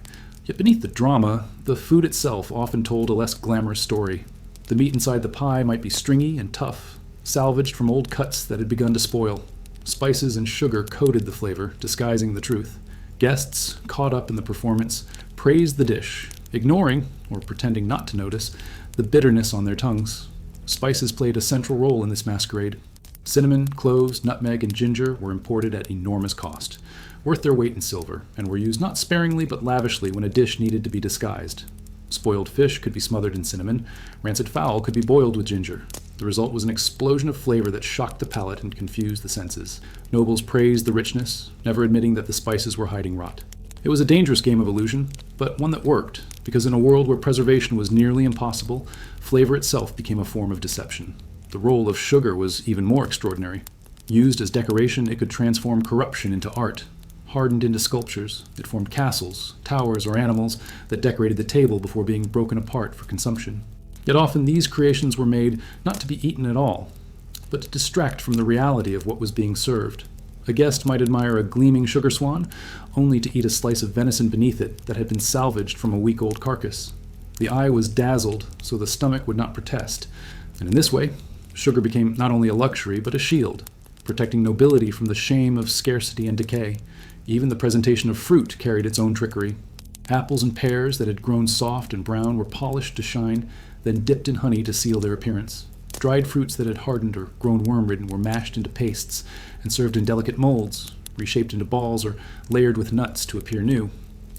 Yet beneath the drama, the food itself often told a less glamorous story. The meat inside the pie might be stringy and tough, salvaged from old cuts that had begun to spoil. Spices and sugar coated the flavor, disguising the truth. Guests, caught up in the performance, praised the dish, ignoring, or pretending not to notice, the bitterness on their tongues. Spices played a central role in this masquerade. Cinnamon, cloves, nutmeg, and ginger were imported at enormous cost, worth their weight in silver, and were used not sparingly but lavishly when a dish needed to be disguised. Spoiled fish could be smothered in cinnamon, rancid fowl could be boiled with ginger. The result was an explosion of flavor that shocked the palate and confused the senses. Nobles praised the richness, never admitting that the spices were hiding rot. It was a dangerous game of illusion, but one that worked, because in a world where preservation was nearly impossible, flavor itself became a form of deception. The role of sugar was even more extraordinary. Used as decoration, it could transform corruption into art. Hardened into sculptures, it formed castles, towers, or animals that decorated the table before being broken apart for consumption. Yet often these creations were made not to be eaten at all, but to distract from the reality of what was being served. A guest might admire a gleaming sugar swan, only to eat a slice of venison beneath it that had been salvaged from a week-old carcass. The eye was dazzled, so the stomach would not protest, and in this way, sugar became not only a luxury, but a shield, protecting nobility from the shame of scarcity and decay. Even the presentation of fruit carried its own trickery. Apples and pears that had grown soft and brown were polished to shine, then dipped in honey to seal their appearance. Dried fruits that had hardened or grown worm-ridden were mashed into pastes and served in delicate molds, reshaped into balls or layered with nuts to appear new.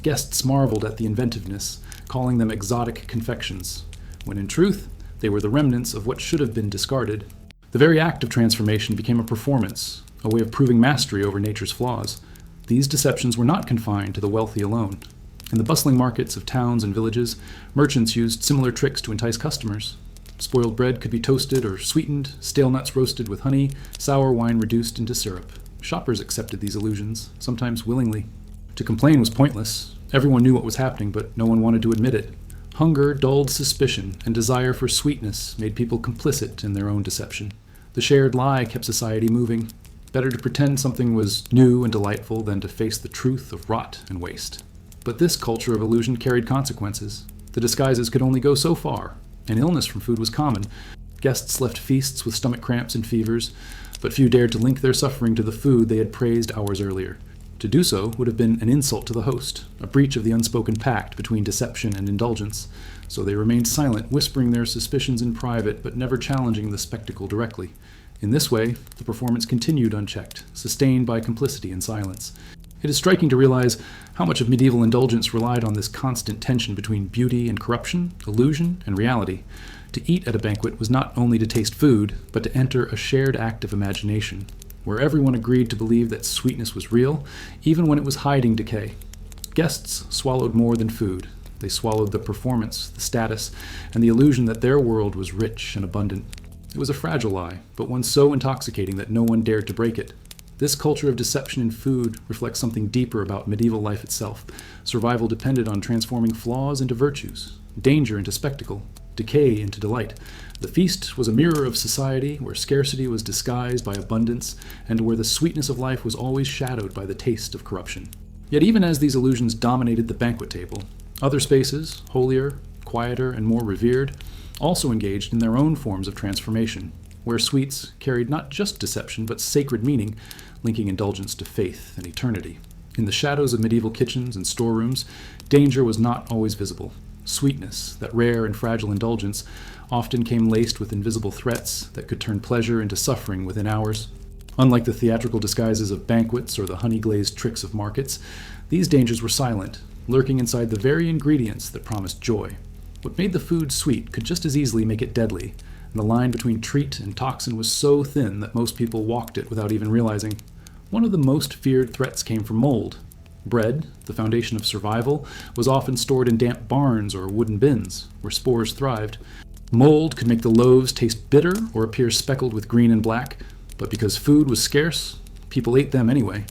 Guests marveled at the inventiveness, calling them exotic confections, when in truth, they were the remnants of what should have been discarded. The very act of transformation became a performance, a way of proving mastery over nature's flaws. These deceptions were not confined to the wealthy alone. In the bustling markets of towns and villages, merchants used similar tricks to entice customers. Spoiled bread could be toasted or sweetened, stale nuts roasted with honey, sour wine reduced into syrup. Shoppers accepted these illusions, sometimes willingly. To complain was pointless. Everyone knew what was happening, but no one wanted to admit it. Hunger dulled suspicion, and desire for sweetness made people complicit in their own deception. The shared lie kept society moving. Better to pretend something was new and delightful than to face the truth of rot and waste. But this culture of illusion carried consequences. The disguises could only go so far, and illness from food was common. Guests left feasts with stomach cramps and fevers, but few dared to link their suffering to the food they had praised hours earlier. To do so would have been an insult to the host, a breach of the unspoken pact between deception and indulgence, so they remained silent, whispering their suspicions in private, but never challenging the spectacle directly. In this way, the performance continued unchecked, sustained by complicity and silence. It is striking to realize how much of medieval indulgence relied on this constant tension between beauty and corruption, illusion and reality. To eat at a banquet was not only to taste food, but to enter a shared act of imagination, where everyone agreed to believe that sweetness was real, even when it was hiding decay. Guests swallowed more than food. They swallowed the performance, the status, and the illusion that their world was rich and abundant. It was a fragile lie, but one so intoxicating that no one dared to break it. This culture of deception in food reflects something deeper about medieval life itself. Survival depended on transforming flaws into virtues, danger into spectacle, decay into delight. The feast was a mirror of society where scarcity was disguised by abundance and where the sweetness of life was always shadowed by the taste of corruption. Yet even as these illusions dominated the banquet table, other spaces, holier, quieter, and more revered, also engaged in their own forms of transformation, where sweets carried not just deception but sacred meaning, linking indulgence to faith and eternity. In the shadows of medieval kitchens and storerooms, danger was not always visible. Sweetness, that rare and fragile indulgence, often came laced with invisible threats that could turn pleasure into suffering within hours. Unlike the theatrical disguises of banquets or the honey-glazed tricks of markets, these dangers were silent, lurking inside the very ingredients that promised joy. What made the food sweet could just as easily make it deadly, and the line between treat and toxin was so thin that most people walked it without even realizing. One of the most feared threats came from mold. Bread, the foundation of survival, was often stored in damp barns or wooden bins, where spores thrived. Mold could make the loaves taste bitter or appear speckled with green and black, but because food was scarce, people ate them anyway.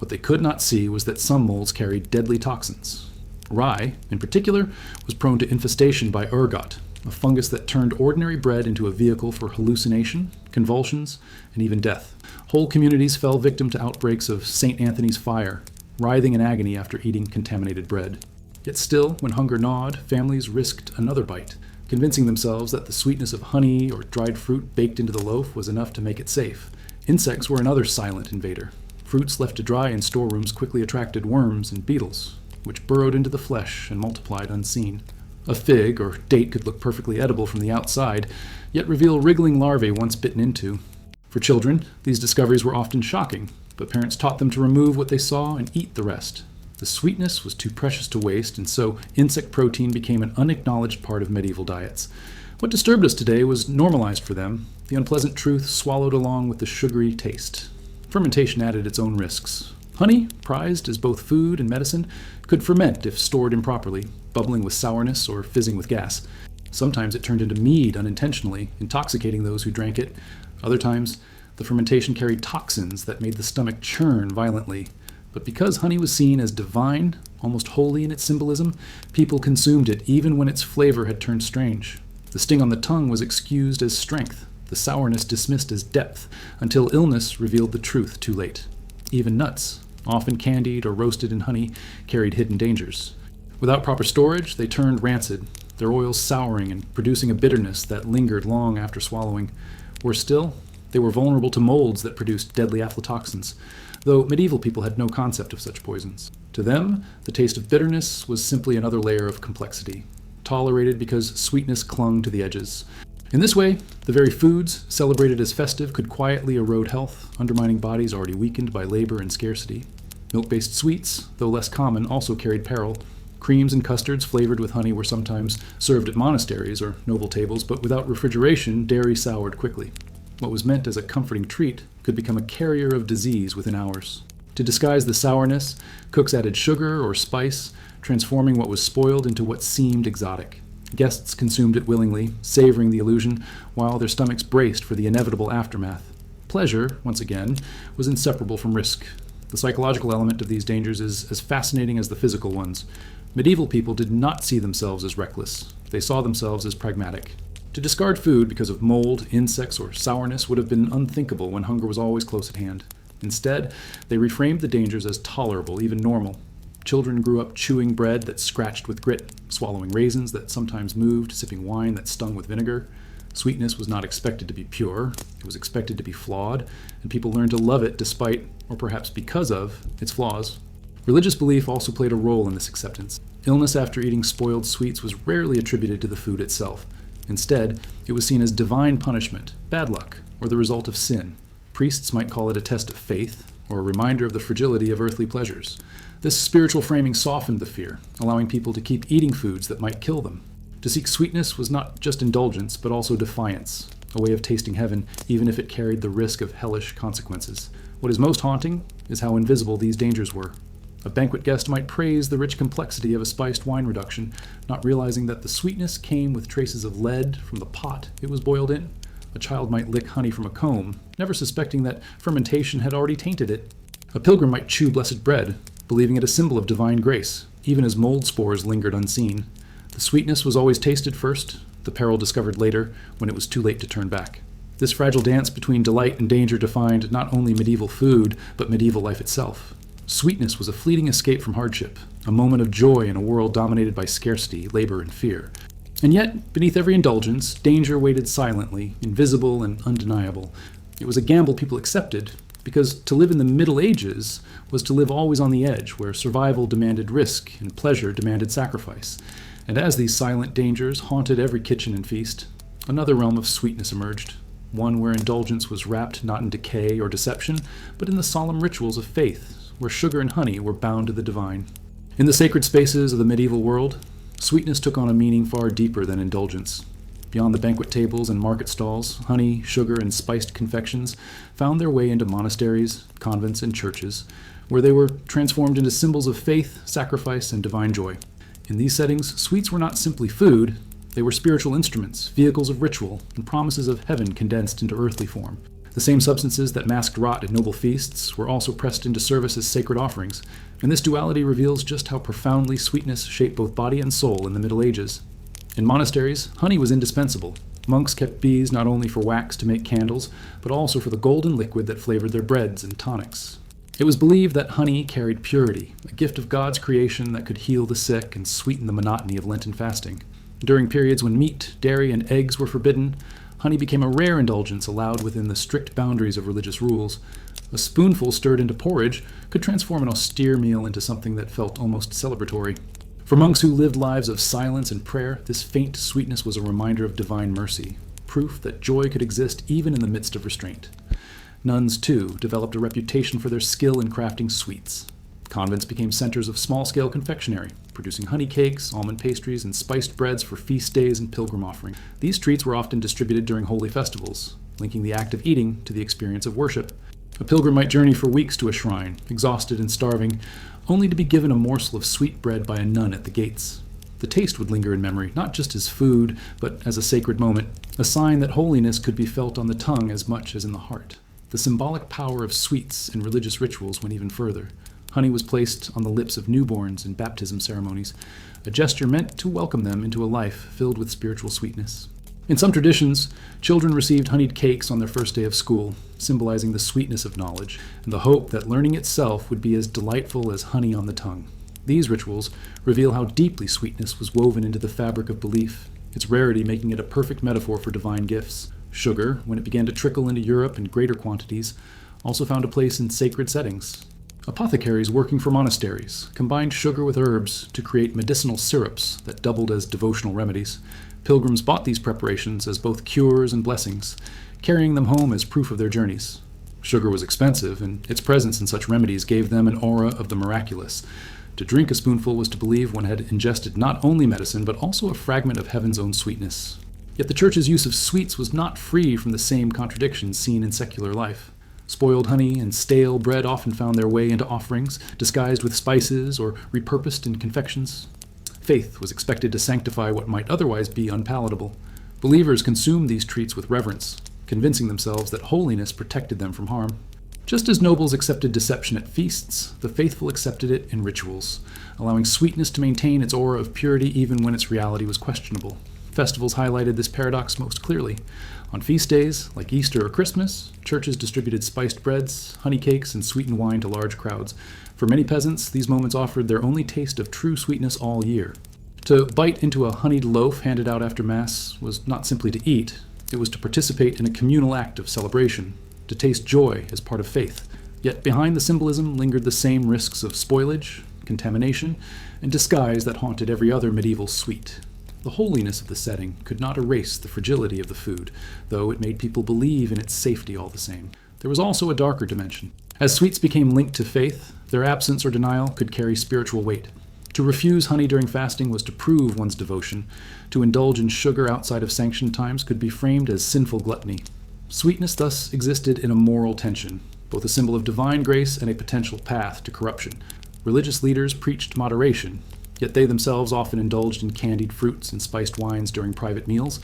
What they could not see was that some molds carried deadly toxins. Rye, in particular, was prone to infestation by ergot, a fungus that turned ordinary bread into a vehicle for hallucination, convulsions, and even death. Whole communities fell victim to outbreaks of St. Anthony's fire, writhing in agony after eating contaminated bread. Yet still, when hunger gnawed, families risked another bite, convincing themselves that the sweetness of honey or dried fruit baked into the loaf was enough to make it safe. Insects were another silent invader. Fruits left to dry in storerooms quickly attracted worms and beetles, which burrowed into the flesh and multiplied unseen. A fig or date could look perfectly edible from the outside, yet reveal wriggling larvae once bitten into. For children, these discoveries were often shocking, but parents taught them to remove what they saw and eat the rest. The sweetness was too precious to waste, and so insect protein became an unacknowledged part of medieval diets. What disturbed us today was normalized for them, the unpleasant truth swallowed along with the sugary taste. Fermentation added its own risks. Honey, prized as both food and medicine, could ferment if stored improperly, bubbling with sourness or fizzing with gas. Sometimes it turned into mead unintentionally, intoxicating those who drank it. Other times, the fermentation carried toxins that made the stomach churn violently. But because honey was seen as divine, almost holy in its symbolism, people consumed it even when its flavor had turned strange. The sting on the tongue was excused as strength, the sourness dismissed as depth, until illness revealed the truth too late. Even nuts, often candied or roasted in honey, carried hidden dangers. Without proper storage, they turned rancid, their oils souring and producing a bitterness that lingered long after swallowing. Worse still, they were vulnerable to molds that produced deadly aflatoxins, though medieval people had no concept of such poisons. To them, the taste of bitterness was simply another layer of complexity, tolerated because sweetness clung to the edges. In this way, the very foods celebrated as festive could quietly erode health, undermining bodies already weakened by labor and scarcity. Milk-based sweets, though less common, also carried peril. Creams and custards flavored with honey were sometimes served at monasteries or noble tables, but without refrigeration, dairy soured quickly. What was meant as a comforting treat could become a carrier of disease within hours. To disguise the sourness, cooks added sugar or spice, transforming what was spoiled into what seemed exotic. Guests consumed it willingly, savoring the illusion, while their stomachs braced for the inevitable aftermath. Pleasure, once again, was inseparable from risk. The psychological element of these dangers is as fascinating as the physical ones. Medieval people did not see themselves as reckless. They saw themselves as pragmatic. To discard food because of mold, insects, or sourness would have been unthinkable when hunger was always close at hand. Instead, they reframed the dangers as tolerable, even normal. Children grew up chewing bread that scratched with grit, swallowing raisins that sometimes moved, sipping wine that stung with vinegar. Sweetness was not expected to be pure, it was expected to be flawed, and people learned to love it despite, or perhaps because of, its flaws. Religious belief also played a role in this acceptance. Illness after eating spoiled sweets was rarely attributed to the food itself. Instead, it was seen as divine punishment, bad luck, or the result of sin. Priests might call it a test of faith, or a reminder of the fragility of earthly pleasures. This spiritual framing softened the fear, allowing people to keep eating foods that might kill them. To seek sweetness was not just indulgence, but also defiance, a way of tasting heaven, even if it carried the risk of hellish consequences. What is most haunting is how invisible these dangers were. A banquet guest might praise the rich complexity of a spiced wine reduction, not realizing that the sweetness came with traces of lead from the pot it was boiled in. A child might lick honey from a comb, never suspecting that fermentation had already tainted it. A pilgrim might chew blessed bread, believing it a symbol of divine grace, even as mold spores lingered unseen. The sweetness was always tasted first, the peril discovered later, when it was too late to turn back. This fragile dance between delight and danger defined not only medieval food, but medieval life itself. Sweetness was a fleeting escape from hardship, a moment of joy in a world dominated by scarcity, labor, and fear. And yet, beneath every indulgence, danger waited silently, invisible and undeniable. It was a gamble people accepted, because to live in the Middle Ages was to live always on the edge, where survival demanded risk and pleasure demanded sacrifice. And as these silent dangers haunted every kitchen and feast, another realm of sweetness emerged, one where indulgence was wrapped not in decay or deception, but in the solemn rituals of faith, where sugar and honey were bound to the divine. In the sacred spaces of the medieval world, sweetness took on a meaning far deeper than indulgence. Beyond the banquet tables and market stalls, honey, sugar, and spiced confections found their way into monasteries, convents, and churches, where they were transformed into symbols of faith, sacrifice, and divine joy. In these settings, sweets were not simply food, they were spiritual instruments, vehicles of ritual, and promises of heaven condensed into earthly form. The same substances that masked rot at noble feasts were also pressed into service as sacred offerings, and this duality reveals just how profoundly sweetness shaped both body and soul in the Middle Ages. In monasteries, honey was indispensable. Monks kept bees not only for wax to make candles, but also for the golden liquid that flavored their breads and tonics. It was believed that honey carried purity, a gift of God's creation that could heal the sick and sweeten the monotony of Lenten fasting. During periods when meat, dairy, and eggs were forbidden, honey became a rare indulgence allowed within the strict boundaries of religious rules. A spoonful stirred into porridge could transform an austere meal into something that felt almost celebratory. For monks who lived lives of silence and prayer, this faint sweetness was a reminder of divine mercy, proof that joy could exist even in the midst of restraint. Nuns, too, developed a reputation for their skill in crafting sweets. Convents became centers of small-scale confectionery, producing honey cakes, almond pastries, and spiced breads for feast days and pilgrim offerings. These treats were often distributed during holy festivals, linking the act of eating to the experience of worship. A pilgrim might journey for weeks to a shrine, exhausted and starving, only to be given a morsel of sweet bread by a nun at the gates. The taste would linger in memory, not just as food, but as a sacred moment, a sign that holiness could be felt on the tongue as much as in the heart. The symbolic power of sweets in religious rituals went even further. Honey was placed on the lips of newborns in baptism ceremonies, a gesture meant to welcome them into a life filled with spiritual sweetness. In some traditions, children received honeyed cakes on their first day of school, symbolizing the sweetness of knowledge and the hope that learning itself would be as delightful as honey on the tongue. These rituals reveal how deeply sweetness was woven into the fabric of belief, its rarity making it a perfect metaphor for divine gifts. Sugar, when it began to trickle into Europe in greater quantities, also found a place in sacred settings. Apothecaries working for monasteries combined sugar with herbs to create medicinal syrups that doubled as devotional remedies. Pilgrims bought these preparations as both cures and blessings, carrying them home as proof of their journeys. Sugar was expensive, and its presence in such remedies gave them an aura of the miraculous. To drink a spoonful was to believe one had ingested not only medicine, but also a fragment of heaven's own sweetness. Yet the Church's use of sweets was not free from the same contradictions seen in secular life. Spoiled honey and stale bread often found their way into offerings, disguised with spices or repurposed in confections. Faith was expected to sanctify what might otherwise be unpalatable. Believers consumed these treats with reverence, convincing themselves that holiness protected them from harm. Just as nobles accepted deception at feasts, the faithful accepted it in rituals, allowing sweetness to maintain its aura of purity even when its reality was questionable. Festivals highlighted this paradox most clearly. On feast days, like Easter or Christmas, churches distributed spiced breads, honey cakes, and sweetened wine to large crowds. For many peasants, these moments offered their only taste of true sweetness all year. To bite into a honeyed loaf handed out after Mass was not simply to eat, it was to participate in a communal act of celebration, to taste joy as part of faith. Yet behind the symbolism lingered the same risks of spoilage, contamination, and disguise that haunted every other medieval sweet. The holiness of the setting could not erase the fragility of the food, though it made people believe in its safety all the same. There was also a darker dimension. As sweets became linked to faith, their absence or denial could carry spiritual weight. To refuse honey during fasting was to prove one's devotion. To indulge in sugar outside of sanctioned times could be framed as sinful gluttony. Sweetness thus existed in a moral tension, both a symbol of divine grace and a potential path to corruption. Religious leaders preached moderation, yet they themselves often indulged in candied fruits and spiced wines during private meals.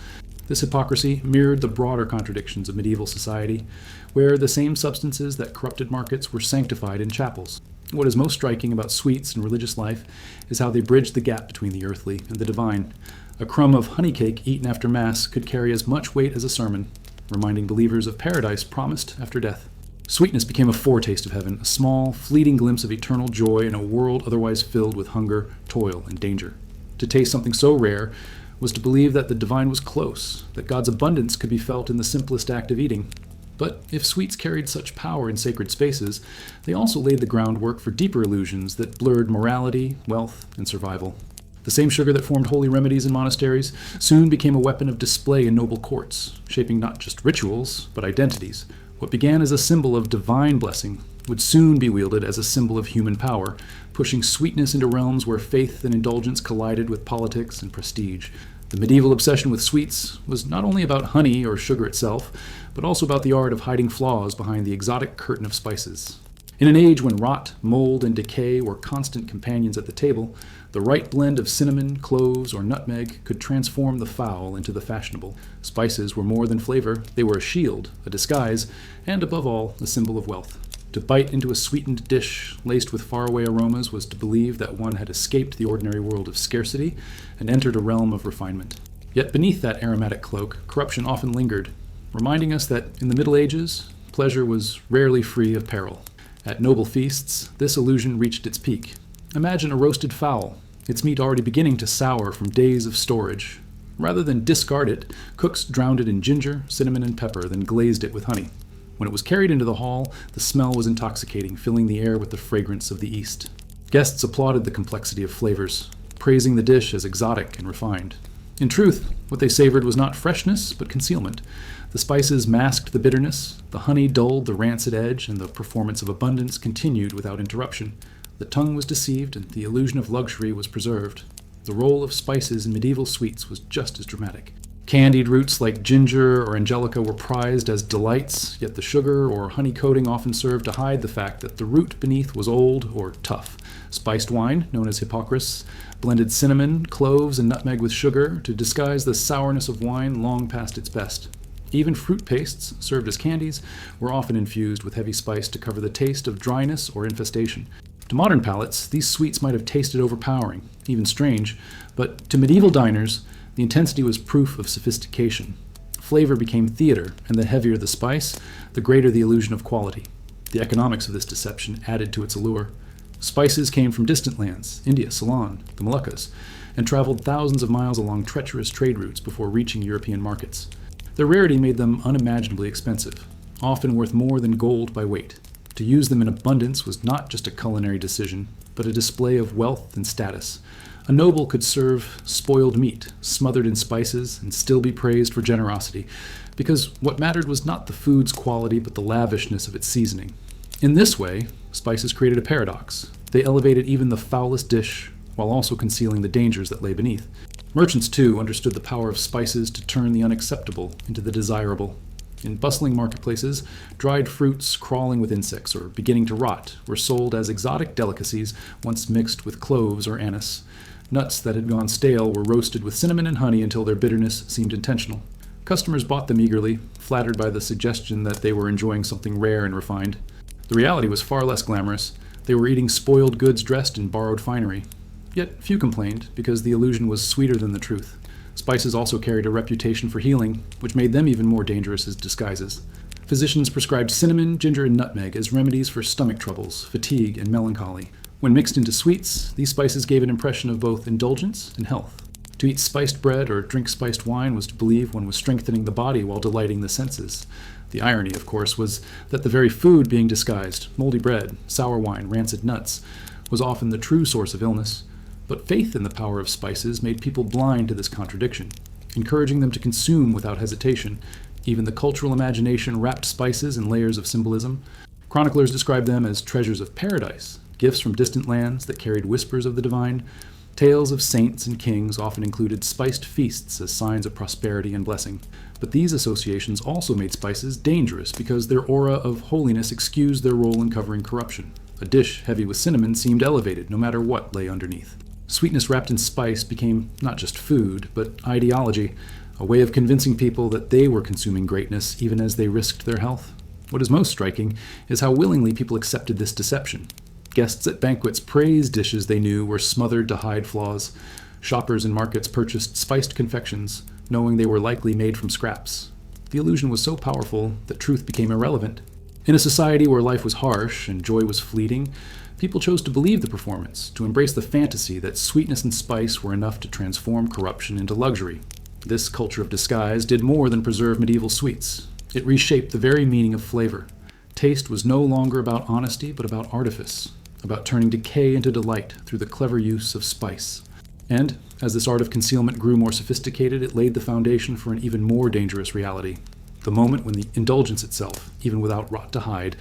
This hypocrisy mirrored the broader contradictions of medieval society, where the same substances that corrupted markets were sanctified in chapels. What is most striking about sweets in religious life is how they bridge the gap between the earthly and the divine. A crumb of honey cake eaten after Mass could carry as much weight as a sermon, reminding believers of paradise promised after death. Sweetness became a foretaste of heaven, a small, fleeting glimpse of eternal joy in a world otherwise filled with hunger, toil, and danger. To taste something so rare was to believe that the divine was close, that God's abundance could be felt in the simplest act of eating. But if sweets carried such power in sacred spaces, they also laid the groundwork for deeper illusions that blurred morality, wealth, and survival. The same sugar that formed holy remedies in monasteries soon became a weapon of display in noble courts, shaping not just rituals, but identities. What began as a symbol of divine blessing would soon be wielded as a symbol of human power, pushing sweetness into realms where faith and indulgence collided with politics and prestige. The medieval obsession with sweets was not only about honey or sugar itself, but also about the art of hiding flaws behind the exotic curtain of spices. In an age when rot, mold, and decay were constant companions at the table, the right blend of cinnamon, cloves, or nutmeg could transform the foul into the fashionable. Spices were more than flavor, they were a shield, a disguise, and above all, a symbol of wealth. To bite into a sweetened dish laced with faraway aromas was to believe that one had escaped the ordinary world of scarcity and entered a realm of refinement. Yet beneath that aromatic cloak, corruption often lingered, reminding us that in the Middle Ages, pleasure was rarely free of peril. At noble feasts, this illusion reached its peak. Imagine a roasted fowl, its meat already beginning to sour from days of storage. Rather than discard it, cooks drowned it in ginger, cinnamon, and pepper, then glazed it with honey. When it was carried into the hall, the smell was intoxicating, filling the air with the fragrance of the East. Guests applauded the complexity of flavors, praising the dish as exotic and refined. In truth, what they savored was not freshness, but concealment. The spices masked the bitterness, the honey dulled the rancid edge, and the performance of abundance continued without interruption. The tongue was deceived, and the illusion of luxury was preserved. The role of spices in medieval sweets was just as dramatic. Candied roots like ginger or angelica were prized as delights, yet the sugar or honey coating often served to hide the fact that the root beneath was old or tough. Spiced wine, known as hippocras, blended cinnamon, cloves, and nutmeg with sugar to disguise the sourness of wine long past its best. Even fruit pastes, served as candies, were often infused with heavy spice to cover the taste of dryness or infestation. To modern palates, these sweets might have tasted overpowering, even strange, but to medieval diners, the intensity was proof of sophistication. Flavor became theater, and the heavier the spice, the greater the illusion of quality. The economics of this deception added to its allure. Spices came from distant lands, India, Ceylon, the Moluccas, and traveled thousands of miles along treacherous trade routes before reaching European markets. Their rarity made them unimaginably expensive, often worth more than gold by weight. To use them in abundance was not just a culinary decision, but a display of wealth and status. A noble could serve spoiled meat, smothered in spices, and still be praised for generosity, because what mattered was not the food's quality, but the lavishness of its seasoning. In this way, spices created a paradox. They elevated even the foulest dish, while also concealing the dangers that lay beneath. Merchants, too, understood the power of spices to turn the unacceptable into the desirable. In bustling marketplaces, dried fruits crawling with insects or beginning to rot were sold as exotic delicacies once mixed with cloves or anise. Nuts that had gone stale were roasted with cinnamon and honey until their bitterness seemed intentional. Customers bought them eagerly, flattered by the suggestion that they were enjoying something rare and refined. The reality was far less glamorous. They were eating spoiled goods dressed in borrowed finery. Yet few complained, because the illusion was sweeter than the truth. Spices also carried a reputation for healing, which made them even more dangerous as disguises. Physicians prescribed cinnamon, ginger, and nutmeg as remedies for stomach troubles, fatigue, and melancholy. When mixed into sweets, these spices gave an impression of both indulgence and health. To eat spiced bread or drink spiced wine was to believe one was strengthening the body while delighting the senses. The irony, of course, was that the very food being disguised, moldy bread, sour wine, rancid nuts, was often the true source of illness. But faith in the power of spices made people blind to this contradiction, encouraging them to consume without hesitation. Even the cultural imagination wrapped spices in layers of symbolism. Chroniclers describe them as treasures of paradise, gifts from distant lands that carried whispers of the divine. Tales of saints and kings often included spiced feasts as signs of prosperity and blessing. But these associations also made spices dangerous because their aura of holiness excused their role in covering corruption. A dish heavy with cinnamon seemed elevated no matter what lay underneath. Sweetness wrapped in spice became not just food, but ideology, a way of convincing people that they were consuming greatness even as they risked their health. What is most striking is how willingly people accepted this deception. Guests at banquets praised dishes they knew were smothered to hide flaws. Shoppers in markets purchased spiced confections, knowing they were likely made from scraps. The illusion was so powerful that truth became irrelevant. In a society where life was harsh and joy was fleeting, people chose to believe the performance, to embrace the fantasy that sweetness and spice were enough to transform corruption into luxury. This culture of disguise did more than preserve medieval sweets. It reshaped the very meaning of flavor. Taste was no longer about honesty, but about artifice, about turning decay into delight through the clever use of spice. And, as this art of concealment grew more sophisticated, it laid the foundation for an even more dangerous reality. The moment when the indulgence itself, even without rot to hide,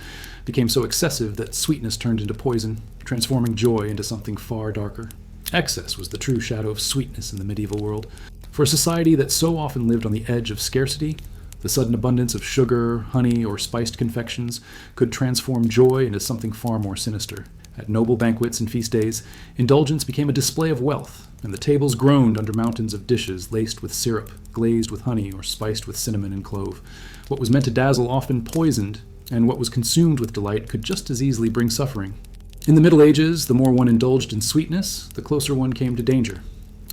became so excessive that sweetness turned into poison, transforming joy into something far darker. Excess was the true shadow of sweetness in the medieval world. For a society that so often lived on the edge of scarcity, The sudden abundance of sugar, honey, or spiced confections could transform joy into something far more sinister. At noble banquets and feast days, indulgence became a display of wealth, and the tables groaned under mountains of dishes laced with syrup, glazed with honey, or spiced with cinnamon and clove. What was meant to dazzle often poisoned, and what was consumed with delight could just as easily bring suffering. In the Middle Ages, the more one indulged in sweetness, the closer one came to danger.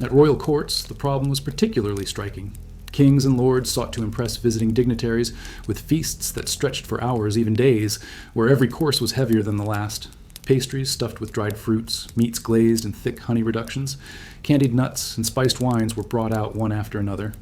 At royal courts, the problem was particularly striking. Kings and lords sought to impress visiting dignitaries with feasts that stretched for hours, even days, where every course was heavier than the last. Pastries stuffed with dried fruits, meats glazed in thick honey reductions, candied nuts, and spiced wines were brought out one after another.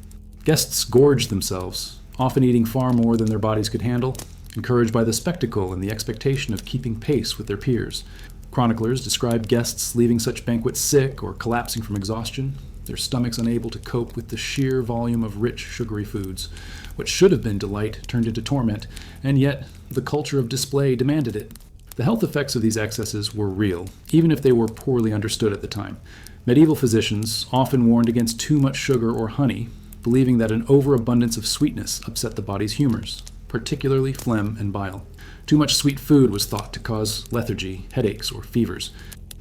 Guests gorged themselves, often eating far more than their bodies could handle, encouraged by the spectacle and the expectation of keeping pace with their peers. Chroniclers describe guests leaving such banquets sick or collapsing from exhaustion, their stomachs unable to cope with the sheer volume of rich, sugary foods. What should have been delight turned into torment, and yet the culture of display demanded it. The health effects of these excesses were real, even if they were poorly understood at the time. Medieval physicians often warned against too much sugar or honey, believing that an overabundance of sweetness upset the body's humors, particularly phlegm and bile. Too much sweet food was thought to cause lethargy, headaches, or fevers.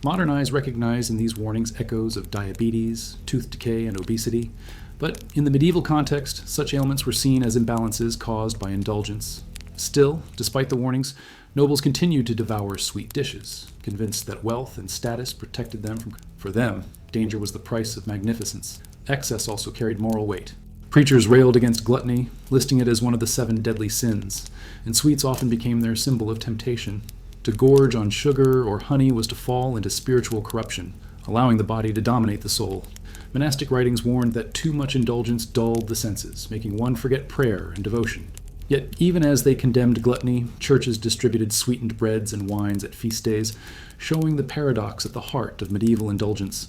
Modern eyes recognize in these warnings echoes of diabetes, tooth decay, and obesity, but in the medieval context, such ailments were seen as imbalances caused by indulgence. Still, despite the warnings, nobles continued to devour sweet dishes, convinced that wealth and status protected them from. For them, danger was the price of magnificence. Excess also carried moral weight. Preachers railed against gluttony, listing it as one of the 7 deadly sins, and sweets often became their symbol of temptation. To gorge on sugar or honey was to fall into spiritual corruption, allowing the body to dominate the soul. Monastic writings warned that too much indulgence dulled the senses, making one forget prayer and devotion. Yet even as they condemned gluttony, churches distributed sweetened breads and wines at feast days, showing the paradox at the heart of medieval indulgence.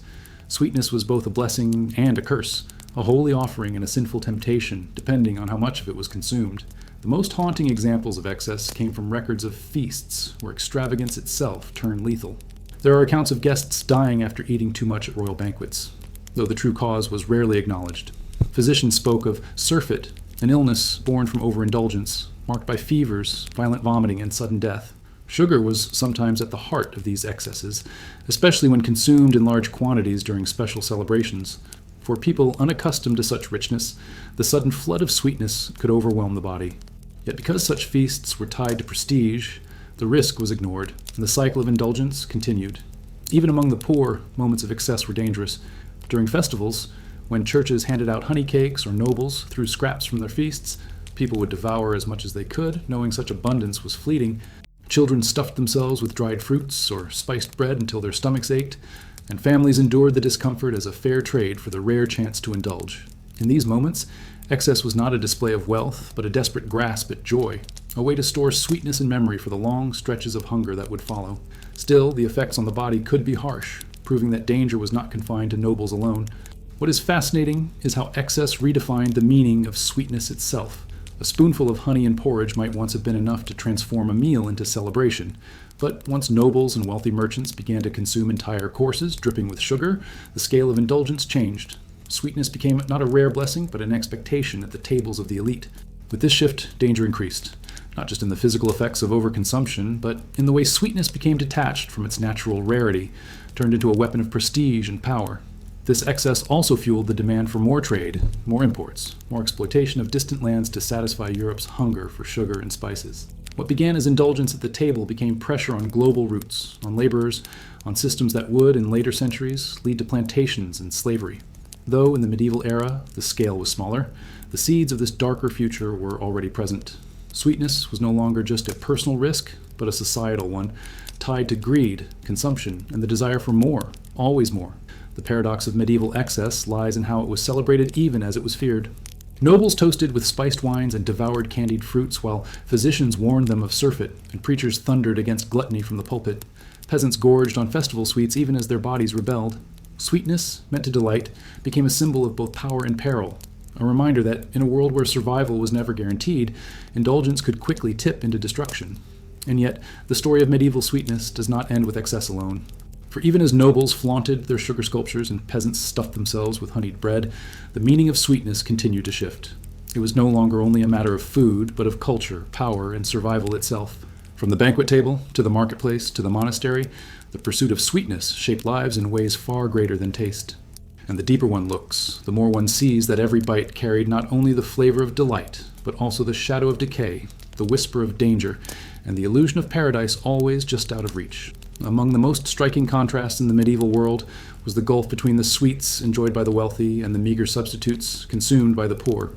Sweetness was both a blessing and a curse, a holy offering and a sinful temptation, depending on how much of it was consumed. The most haunting examples of excess came from records of feasts, where extravagance itself turned lethal. There are accounts of guests dying after eating too much at royal banquets, though the true cause was rarely acknowledged. Physicians spoke of surfeit, an illness born from overindulgence, marked by fevers, violent vomiting, and sudden death. Sugar was sometimes at the heart of these excesses, especially when consumed in large quantities during special celebrations. For people unaccustomed to such richness, the sudden flood of sweetness could overwhelm the body. Yet because such feasts were tied to prestige, the risk was ignored, and the cycle of indulgence continued. Even among the poor, moments of excess were dangerous. During festivals, when churches handed out honey cakes or nobles threw scraps from their feasts, people would devour as much as they could, knowing such abundance was fleeting. Children stuffed themselves with dried fruits or spiced bread until their stomachs ached, and families endured the discomfort as a fair trade for the rare chance to indulge. In these moments, excess was not a display of wealth, but a desperate grasp at joy, a way to store sweetness and memory for the long stretches of hunger that would follow. Still, the effects on the body could be harsh, proving that danger was not confined to nobles alone. What is fascinating is how excess redefined the meaning of sweetness itself. A spoonful of honey and porridge might once have been enough to transform a meal into celebration, but once nobles and wealthy merchants began to consume entire courses dripping with sugar, the scale of indulgence changed. Sweetness became not a rare blessing, but an expectation at the tables of the elite. With this shift, danger increased, not just in the physical effects of overconsumption, but in the way sweetness became detached from its natural rarity, turned into a weapon of prestige and power. This excess also fueled the demand for more trade, more imports, more exploitation of distant lands to satisfy Europe's hunger for sugar and spices. What began as indulgence at the table became pressure on global routes, on laborers, on systems that would, in later centuries, lead to plantations and slavery. Though in the medieval era the scale was smaller, the seeds of this darker future were already present. Sweetness was no longer just a personal risk, but a societal one, tied to greed, consumption, and the desire for more, always more. The paradox of medieval excess lies in how it was celebrated even as it was feared. Nobles toasted with spiced wines and devoured candied fruits, while physicians warned them of surfeit, and preachers thundered against gluttony from the pulpit. Peasants gorged on festival sweets even as their bodies rebelled. Sweetness, meant to delight, became a symbol of both power and peril, a reminder that in a world where survival was never guaranteed, indulgence could quickly tip into destruction. And yet, the story of medieval sweetness does not end with excess alone. For even as nobles flaunted their sugar sculptures and peasants stuffed themselves with honeyed bread, the meaning of sweetness continued to shift. It was no longer only a matter of food, but of culture, power, and survival itself. From the banquet table, to the marketplace, to the monastery, the pursuit of sweetness shaped lives in ways far greater than taste. And the deeper one looks, the more one sees that every bite carried not only the flavor of delight, but also the shadow of decay, the whisper of danger, and the illusion of paradise always just out of reach. Among the most striking contrasts in the medieval world was the gulf between the sweets enjoyed by the wealthy and the meager substitutes consumed by the poor.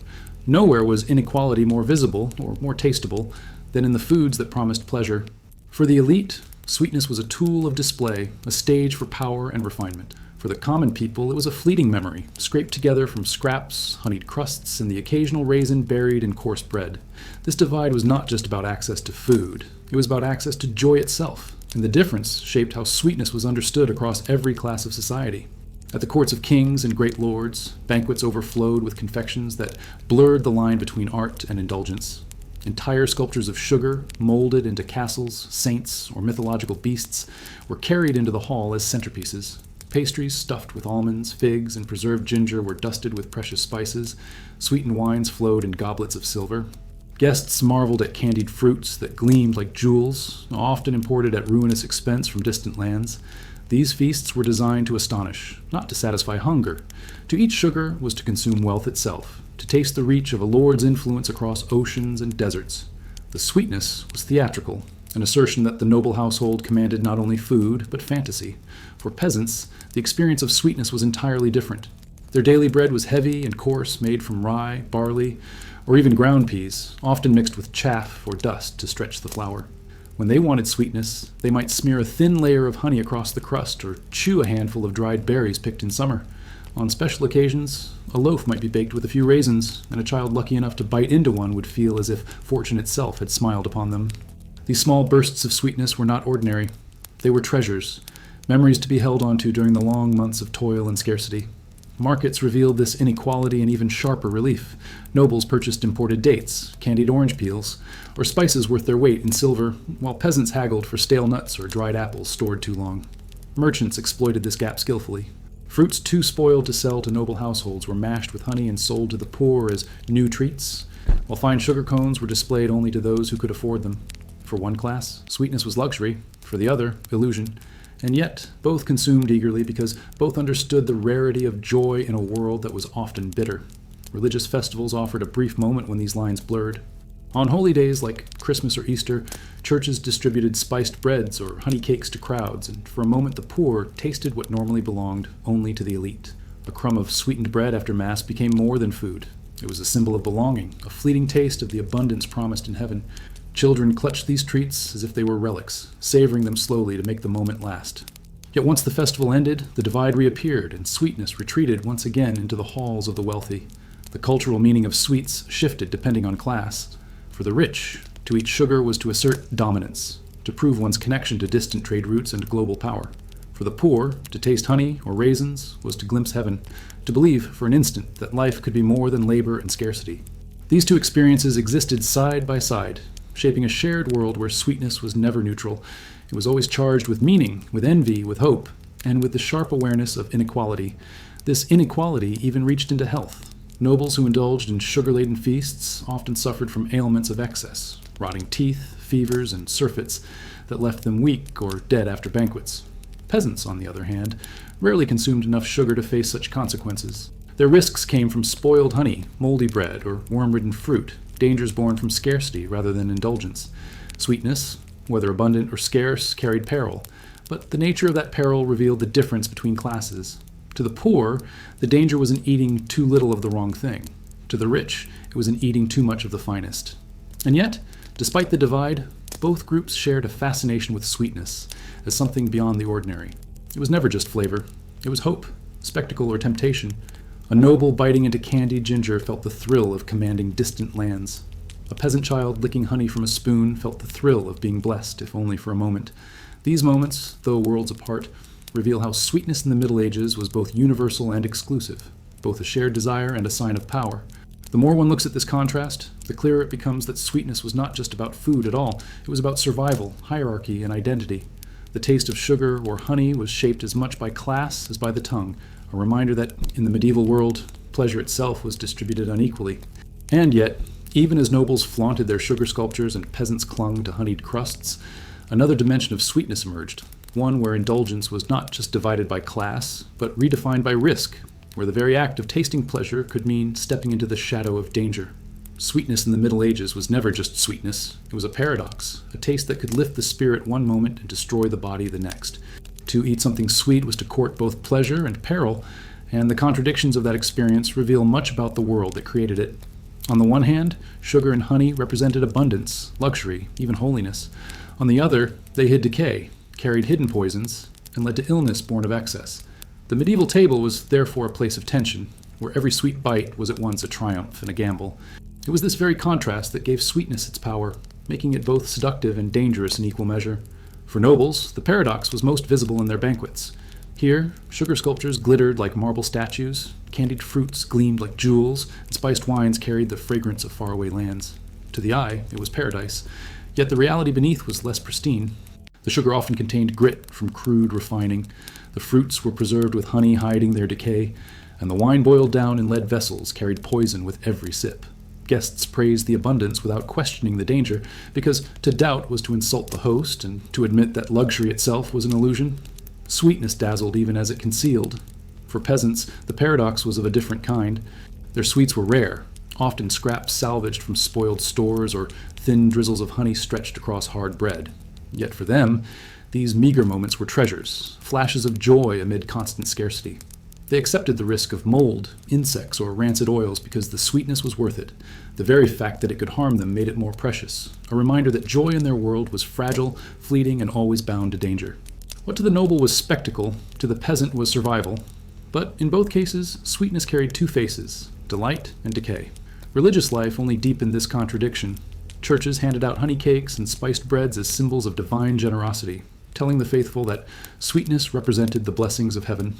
Nowhere was inequality more visible, or more tastable, than in the foods that promised pleasure. For the elite, sweetness was a tool of display, a stage for power and refinement. For the common people, it was a fleeting memory, scraped together from scraps, honeyed crusts, and the occasional raisin buried in coarse bread. This divide was not just about access to food. It was about access to joy itself, and the difference shaped how sweetness was understood across every class of society. At the courts of kings and great lords, banquets overflowed with confections that blurred the line between art and indulgence. Entire sculptures of sugar, molded into castles, saints, or mythological beasts, were carried into the hall as centerpieces. Pastries stuffed with almonds, figs, and preserved ginger were dusted with precious spices. Sweetened wines flowed in goblets of silver. Guests marveled at candied fruits that gleamed like jewels, often imported at ruinous expense from distant lands. These feasts were designed to astonish, not to satisfy hunger. To eat sugar was to consume wealth itself, to taste the reach of a lord's influence across oceans and deserts. The sweetness was theatrical, an assertion that the noble household commanded not only food, but fantasy. For peasants, the experience of sweetness was entirely different. Their daily bread was heavy and coarse, made from rye, barley, or even ground peas, often mixed with chaff or dust to stretch the flour. When they wanted sweetness, they might smear a thin layer of honey across the crust or chew a handful of dried berries picked in summer. On special occasions, a loaf might be baked with a few raisins, and a child lucky enough to bite into one would feel as if fortune itself had smiled upon them. These small bursts of sweetness were not ordinary. They were treasures, memories to be held onto during the long months of toil and scarcity. Markets revealed this inequality in even sharper relief. Nobles purchased imported dates, candied orange peels, or spices worth their weight in silver, while peasants haggled for stale nuts or dried apples stored too long. Merchants exploited this gap skillfully. Fruits too spoiled to sell to noble households were mashed with honey and sold to the poor as new treats, while fine sugar cones were displayed only to those who could afford them. For one class, sweetness was luxury, for the other, illusion. And yet, both consumed eagerly because both understood the rarity of joy in a world that was often bitter. Religious festivals offered a brief moment when these lines blurred. On holy days like Christmas or Easter, churches distributed spiced breads or honey cakes to crowds, and for a moment the poor tasted what normally belonged only to the elite. A crumb of sweetened bread after Mass became more than food. It was a symbol of belonging, a fleeting taste of the abundance promised in heaven. Children clutched these treats as if they were relics, savoring them slowly to make the moment last. Yet once the festival ended, the divide reappeared, and sweetness retreated once again into the halls of the wealthy. The cultural meaning of sweets shifted depending on class. For the rich, to eat sugar was to assert dominance, to prove one's connection to distant trade routes and global power. For the poor, to taste honey or raisins was to glimpse heaven, to believe for an instant that life could be more than labor and scarcity. These two experiences existed side by side, shaping a shared world where sweetness was never neutral. It was always charged with meaning, with envy, with hope, and with the sharp awareness of inequality. This inequality even reached into health. Nobles who indulged in sugar-laden feasts often suffered from ailments of excess, rotting teeth, fevers, and surfeits that left them weak or dead after banquets. Peasants, on the other hand, rarely consumed enough sugar to face such consequences. Their risks came from spoiled honey, moldy bread, or worm-ridden fruit, dangers born from scarcity rather than indulgence. Sweetness, whether abundant or scarce, carried peril, but the nature of that peril revealed the difference between classes. To the poor, the danger was in eating too little of the wrong thing. To the rich, it was in eating too much of the finest. And yet, despite the divide, both groups shared a fascination with sweetness as something beyond the ordinary. It was never just flavor. It was hope, spectacle, or temptation. A noble biting into candied ginger felt the thrill of commanding distant lands. A peasant child licking honey from a spoon felt the thrill of being blessed, if only for a moment. These moments, though worlds apart, reveal how sweetness in the Middle Ages was both universal and exclusive, both a shared desire and a sign of power. The more one looks at this contrast, the clearer it becomes that sweetness was not just about food at all. It was about survival, hierarchy, and identity. The taste of sugar or honey was shaped as much by class as by the tongue, a reminder that in the medieval world, pleasure itself was distributed unequally. And yet, even as nobles flaunted their sugar sculptures and peasants clung to honeyed crusts, another dimension of sweetness emerged, one where indulgence was not just divided by class, but redefined by risk, where the very act of tasting pleasure could mean stepping into the shadow of danger. Sweetness in the Middle Ages was never just sweetness. It was a paradox, a taste that could lift the spirit one moment and destroy the body the next. To eat something sweet was to court both pleasure and peril, and the contradictions of that experience reveal much about the world that created it. On the one hand, sugar and honey represented abundance, luxury, even holiness. On the other, they hid decay, carried hidden poisons, and led to illness born of excess. The medieval table was therefore a place of tension, where every sweet bite was at once a triumph and a gamble. It was this very contrast that gave sweetness its power, making it both seductive and dangerous in equal measure. For nobles, the paradox was most visible in their banquets. Here, sugar sculptures glittered like marble statues, candied fruits gleamed like jewels, and spiced wines carried the fragrance of faraway lands. To the eye, it was paradise, yet the reality beneath was less pristine. The sugar often contained grit from crude refining, the fruits were preserved with honey hiding their decay, and the wine boiled down in lead vessels carried poison with every sip. Guests praised the abundance without questioning the danger, because to doubt was to insult the host, and to admit that luxury itself was an illusion. Sweetness dazzled even as it concealed. For peasants, the paradox was of a different kind. Their sweets were rare, often scraps salvaged from spoiled stores or thin drizzles of honey stretched across hard bread. Yet for them, these meager moments were treasures, flashes of joy amid constant scarcity. They accepted the risk of mold, insects, or rancid oils because the sweetness was worth it. The very fact that it could harm them made it more precious, a reminder that joy in their world was fragile, fleeting, and always bound to danger. What to the noble was spectacle, to the peasant was survival. But in both cases, sweetness carried two faces, delight and decay. Religious life only deepened this contradiction. Churches handed out honey cakes and spiced breads as symbols of divine generosity, telling the faithful that sweetness represented the blessings of heaven.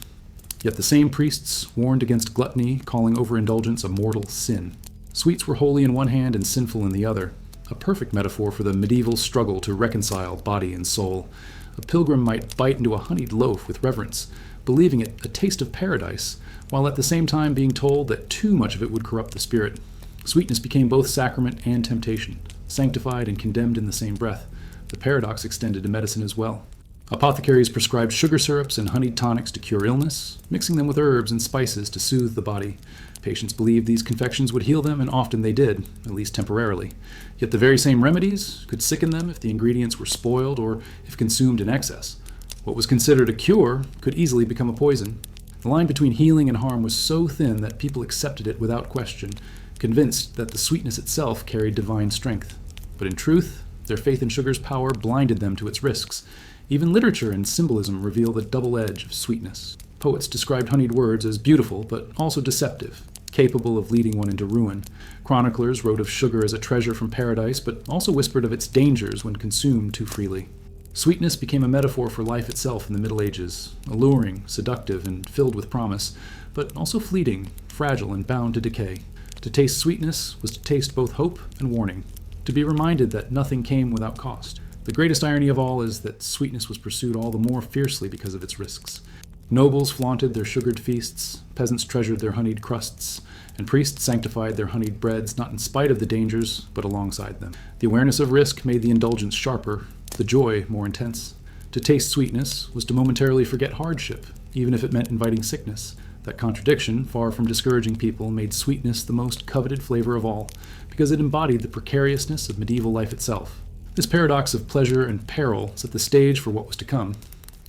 Yet the same priests warned against gluttony, calling overindulgence a mortal sin. Sweets were holy in one hand and sinful in the other, a perfect metaphor for the medieval struggle to reconcile body and soul. A pilgrim might bite into a honeyed loaf with reverence, believing it a taste of paradise, while at the same time being told that too much of it would corrupt the spirit. Sweetness became both sacrament and temptation, sanctified and condemned in the same breath. The paradox extended to medicine as well. Apothecaries prescribed sugar syrups and honeyed tonics to cure illness, mixing them with herbs and spices to soothe the body. Patients believed these confections would heal them, and often they did, at least temporarily. Yet the very same remedies could sicken them if the ingredients were spoiled or if consumed in excess. What was considered a cure could easily become a poison. The line between healing and harm was so thin that people accepted it without question, convinced that the sweetness itself carried divine strength. But in truth, their faith in sugar's power blinded them to its risks. Even literature and symbolism reveal the double edge of sweetness. Poets described honeyed words as beautiful, but also deceptive, capable of leading one into ruin. Chroniclers wrote of sugar as a treasure from paradise, but also whispered of its dangers when consumed too freely. Sweetness became a metaphor for life itself in the Middle Ages, alluring, seductive, and filled with promise, but also fleeting, fragile, and bound to decay. To taste sweetness was to taste both hope and warning, to be reminded that nothing came without cost. The greatest irony of all is that sweetness was pursued all the more fiercely because of its risks. Nobles flaunted their sugared feasts, peasants treasured their honeyed crusts, and priests sanctified their honeyed breads not in spite of the dangers, but alongside them. The awareness of risk made the indulgence sharper, the joy more intense. To taste sweetness was to momentarily forget hardship, even if it meant inviting sickness. That contradiction, far from discouraging people, made sweetness the most coveted flavor of all, because it embodied the precariousness of medieval life itself. This paradox of pleasure and peril set the stage for what was to come.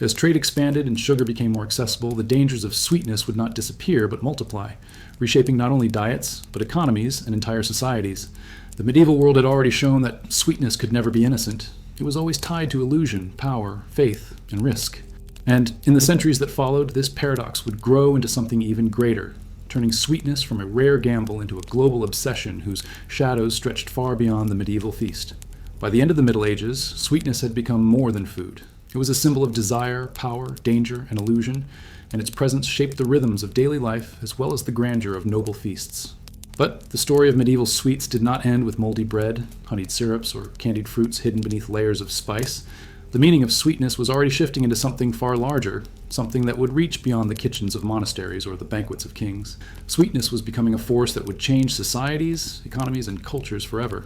As trade expanded and sugar became more accessible, the dangers of sweetness would not disappear but multiply, reshaping not only diets, but economies and entire societies. The medieval world had already shown that sweetness could never be innocent. It was always tied to illusion, power, faith, and risk. And in the centuries that followed, this paradox would grow into something even greater, turning sweetness from a rare gamble into a global obsession whose shadows stretched far beyond the medieval feast. By the end of the Middle Ages, sweetness had become more than food. It was a symbol of desire, power, danger, and illusion, and its presence shaped the rhythms of daily life as well as the grandeur of noble feasts. But the story of medieval sweets did not end with moldy bread, honeyed syrups, or candied fruits hidden beneath layers of spice. The meaning of sweetness was already shifting into something far larger, something that would reach beyond the kitchens of monasteries or the banquets of kings. Sweetness was becoming a force that would change societies, economies, and cultures forever.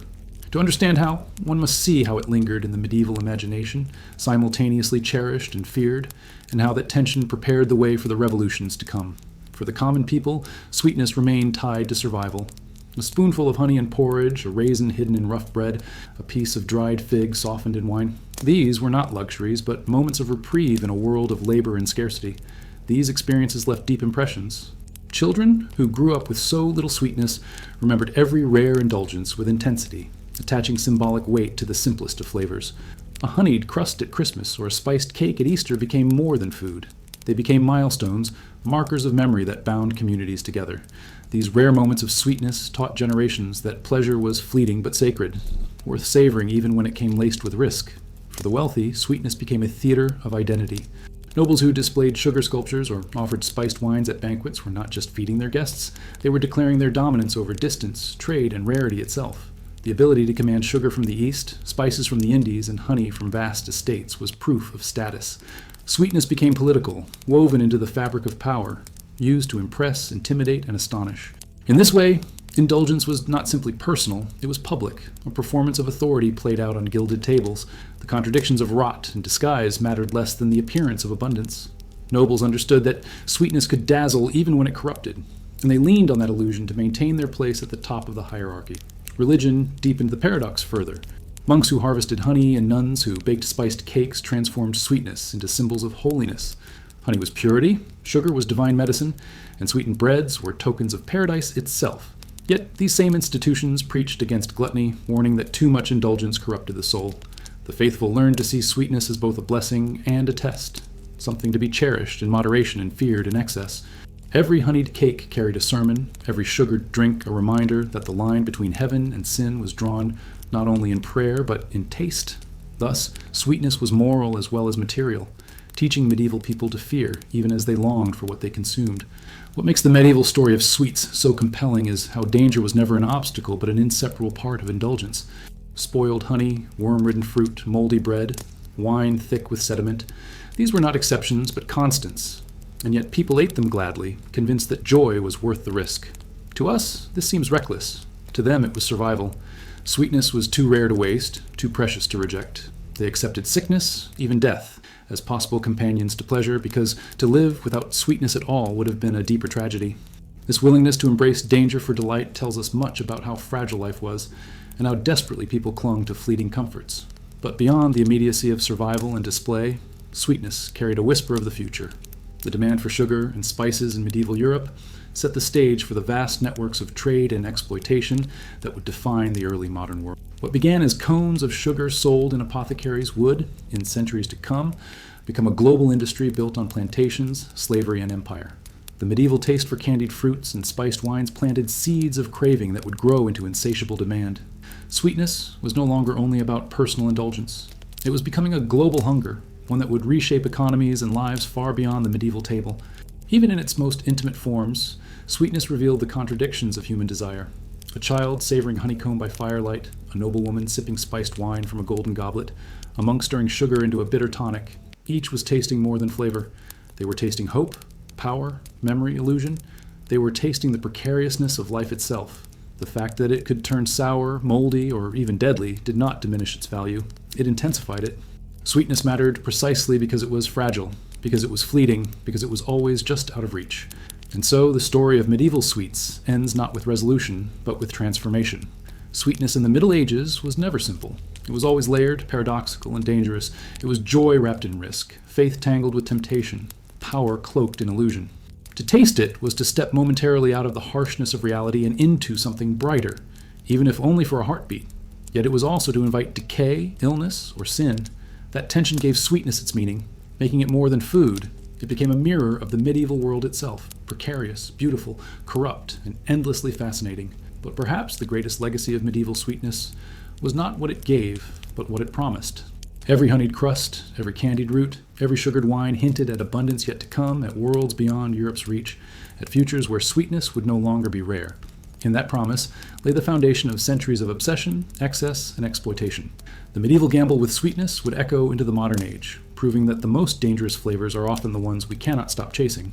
To understand how, one must see how it lingered in the medieval imagination, simultaneously cherished and feared, and how that tension prepared the way for the revolutions to come. For the common people, sweetness remained tied to survival. A spoonful of honey in porridge, a raisin hidden in rough bread, a piece of dried fig softened in wine. These were not luxuries, but moments of reprieve in a world of labor and scarcity. These experiences left deep impressions. Children who grew up with so little sweetness remembered every rare indulgence with intensity, attaching symbolic weight to the simplest of flavors. A honeyed crust at Christmas or a spiced cake at Easter became more than food. They became milestones, markers of memory that bound communities together. These rare moments of sweetness taught generations that pleasure was fleeting but sacred, worth savoring even when it came laced with risk. For the wealthy, sweetness became a theater of identity. Nobles who displayed sugar sculptures or offered spiced wines at banquets were not just feeding their guests, they were declaring their dominance over distance, trade, and rarity itself. The ability to command sugar from the East, spices from the Indies, and honey from vast estates was proof of status. Sweetness became political, woven into the fabric of power, used to impress, intimidate, and astonish. In this way, indulgence was not simply personal, it was public, a performance of authority played out on gilded tables. The contradictions of rot and disguise mattered less than the appearance of abundance. Nobles understood that sweetness could dazzle even when it corrupted, and they leaned on that illusion to maintain their place at the top of the hierarchy. Religion deepened the paradox further. Monks who harvested honey and nuns who baked spiced cakes transformed sweetness into symbols of holiness. Honey was purity, sugar was divine medicine, and sweetened breads were tokens of paradise itself. Yet these same institutions preached against gluttony, warning that too much indulgence corrupted the soul. The faithful learned to see sweetness as both a blessing and a test, something to be cherished in moderation and feared in excess. Every honeyed cake carried a sermon, every sugared drink a reminder that the line between heaven and sin was drawn not only in prayer but in taste. Thus, sweetness was moral as well as material, teaching medieval people to fear, even as they longed for what they consumed. What makes the medieval story of sweets so compelling is how danger was never an obstacle but an inseparable part of indulgence. Spoiled honey, worm-ridden fruit, moldy bread, wine thick with sediment, these were not exceptions but constants, and yet people ate them gladly, convinced that joy was worth the risk. To us, this seems reckless. To them, it was survival. Sweetness was too rare to waste, too precious to reject. They accepted sickness, even death, as possible companions to pleasure, because to live without sweetness at all would have been a deeper tragedy. This willingness to embrace danger for delight tells us much about how fragile life was, and how desperately people clung to fleeting comforts. But beyond the immediacy of survival and display, sweetness carried a whisper of the future. The demand for sugar and spices in medieval Europe set the stage for the vast networks of trade and exploitation that would define the early modern world. What began as cones of sugar sold in apothecaries would, in centuries to come, become a global industry built on plantations, slavery, and empire. The medieval taste for candied fruits and spiced wines planted seeds of craving that would grow into insatiable demand. Sweetness was no longer only about personal indulgence. It was becoming a global hunger, one that would reshape economies and lives far beyond the medieval table. Even in its most intimate forms, sweetness revealed the contradictions of human desire. A child savoring honeycomb by firelight, a noblewoman sipping spiced wine from a golden goblet, a monk stirring sugar into a bitter tonic. Each was tasting more than flavor. They were tasting hope, power, memory, illusion. They were tasting the precariousness of life itself. The fact that it could turn sour, moldy, or even deadly did not diminish its value. It intensified it. Sweetness mattered precisely because it was fragile, because it was fleeting, because it was always just out of reach. And so the story of medieval sweets ends not with resolution, but with transformation. Sweetness in the Middle Ages was never simple. It was always layered, paradoxical, and dangerous. It was joy wrapped in risk, faith tangled with temptation, power cloaked in illusion. To taste it was to step momentarily out of the harshness of reality and into something brighter, even if only for a heartbeat. Yet it was also to invite decay, illness, or sin. That tension gave sweetness its meaning, making it more than food. It became a mirror of the medieval world itself, precarious, beautiful, corrupt, and endlessly fascinating. But perhaps the greatest legacy of medieval sweetness was not what it gave, but what it promised. Every honeyed crust, every candied root, every sugared wine hinted at abundance yet to come, at worlds beyond Europe's reach, at futures where sweetness would no longer be rare. In that promise lay the foundation of centuries of obsession, excess, and exploitation. The medieval gamble with sweetness would echo into the modern age, proving that the most dangerous flavors are often the ones we cannot stop chasing.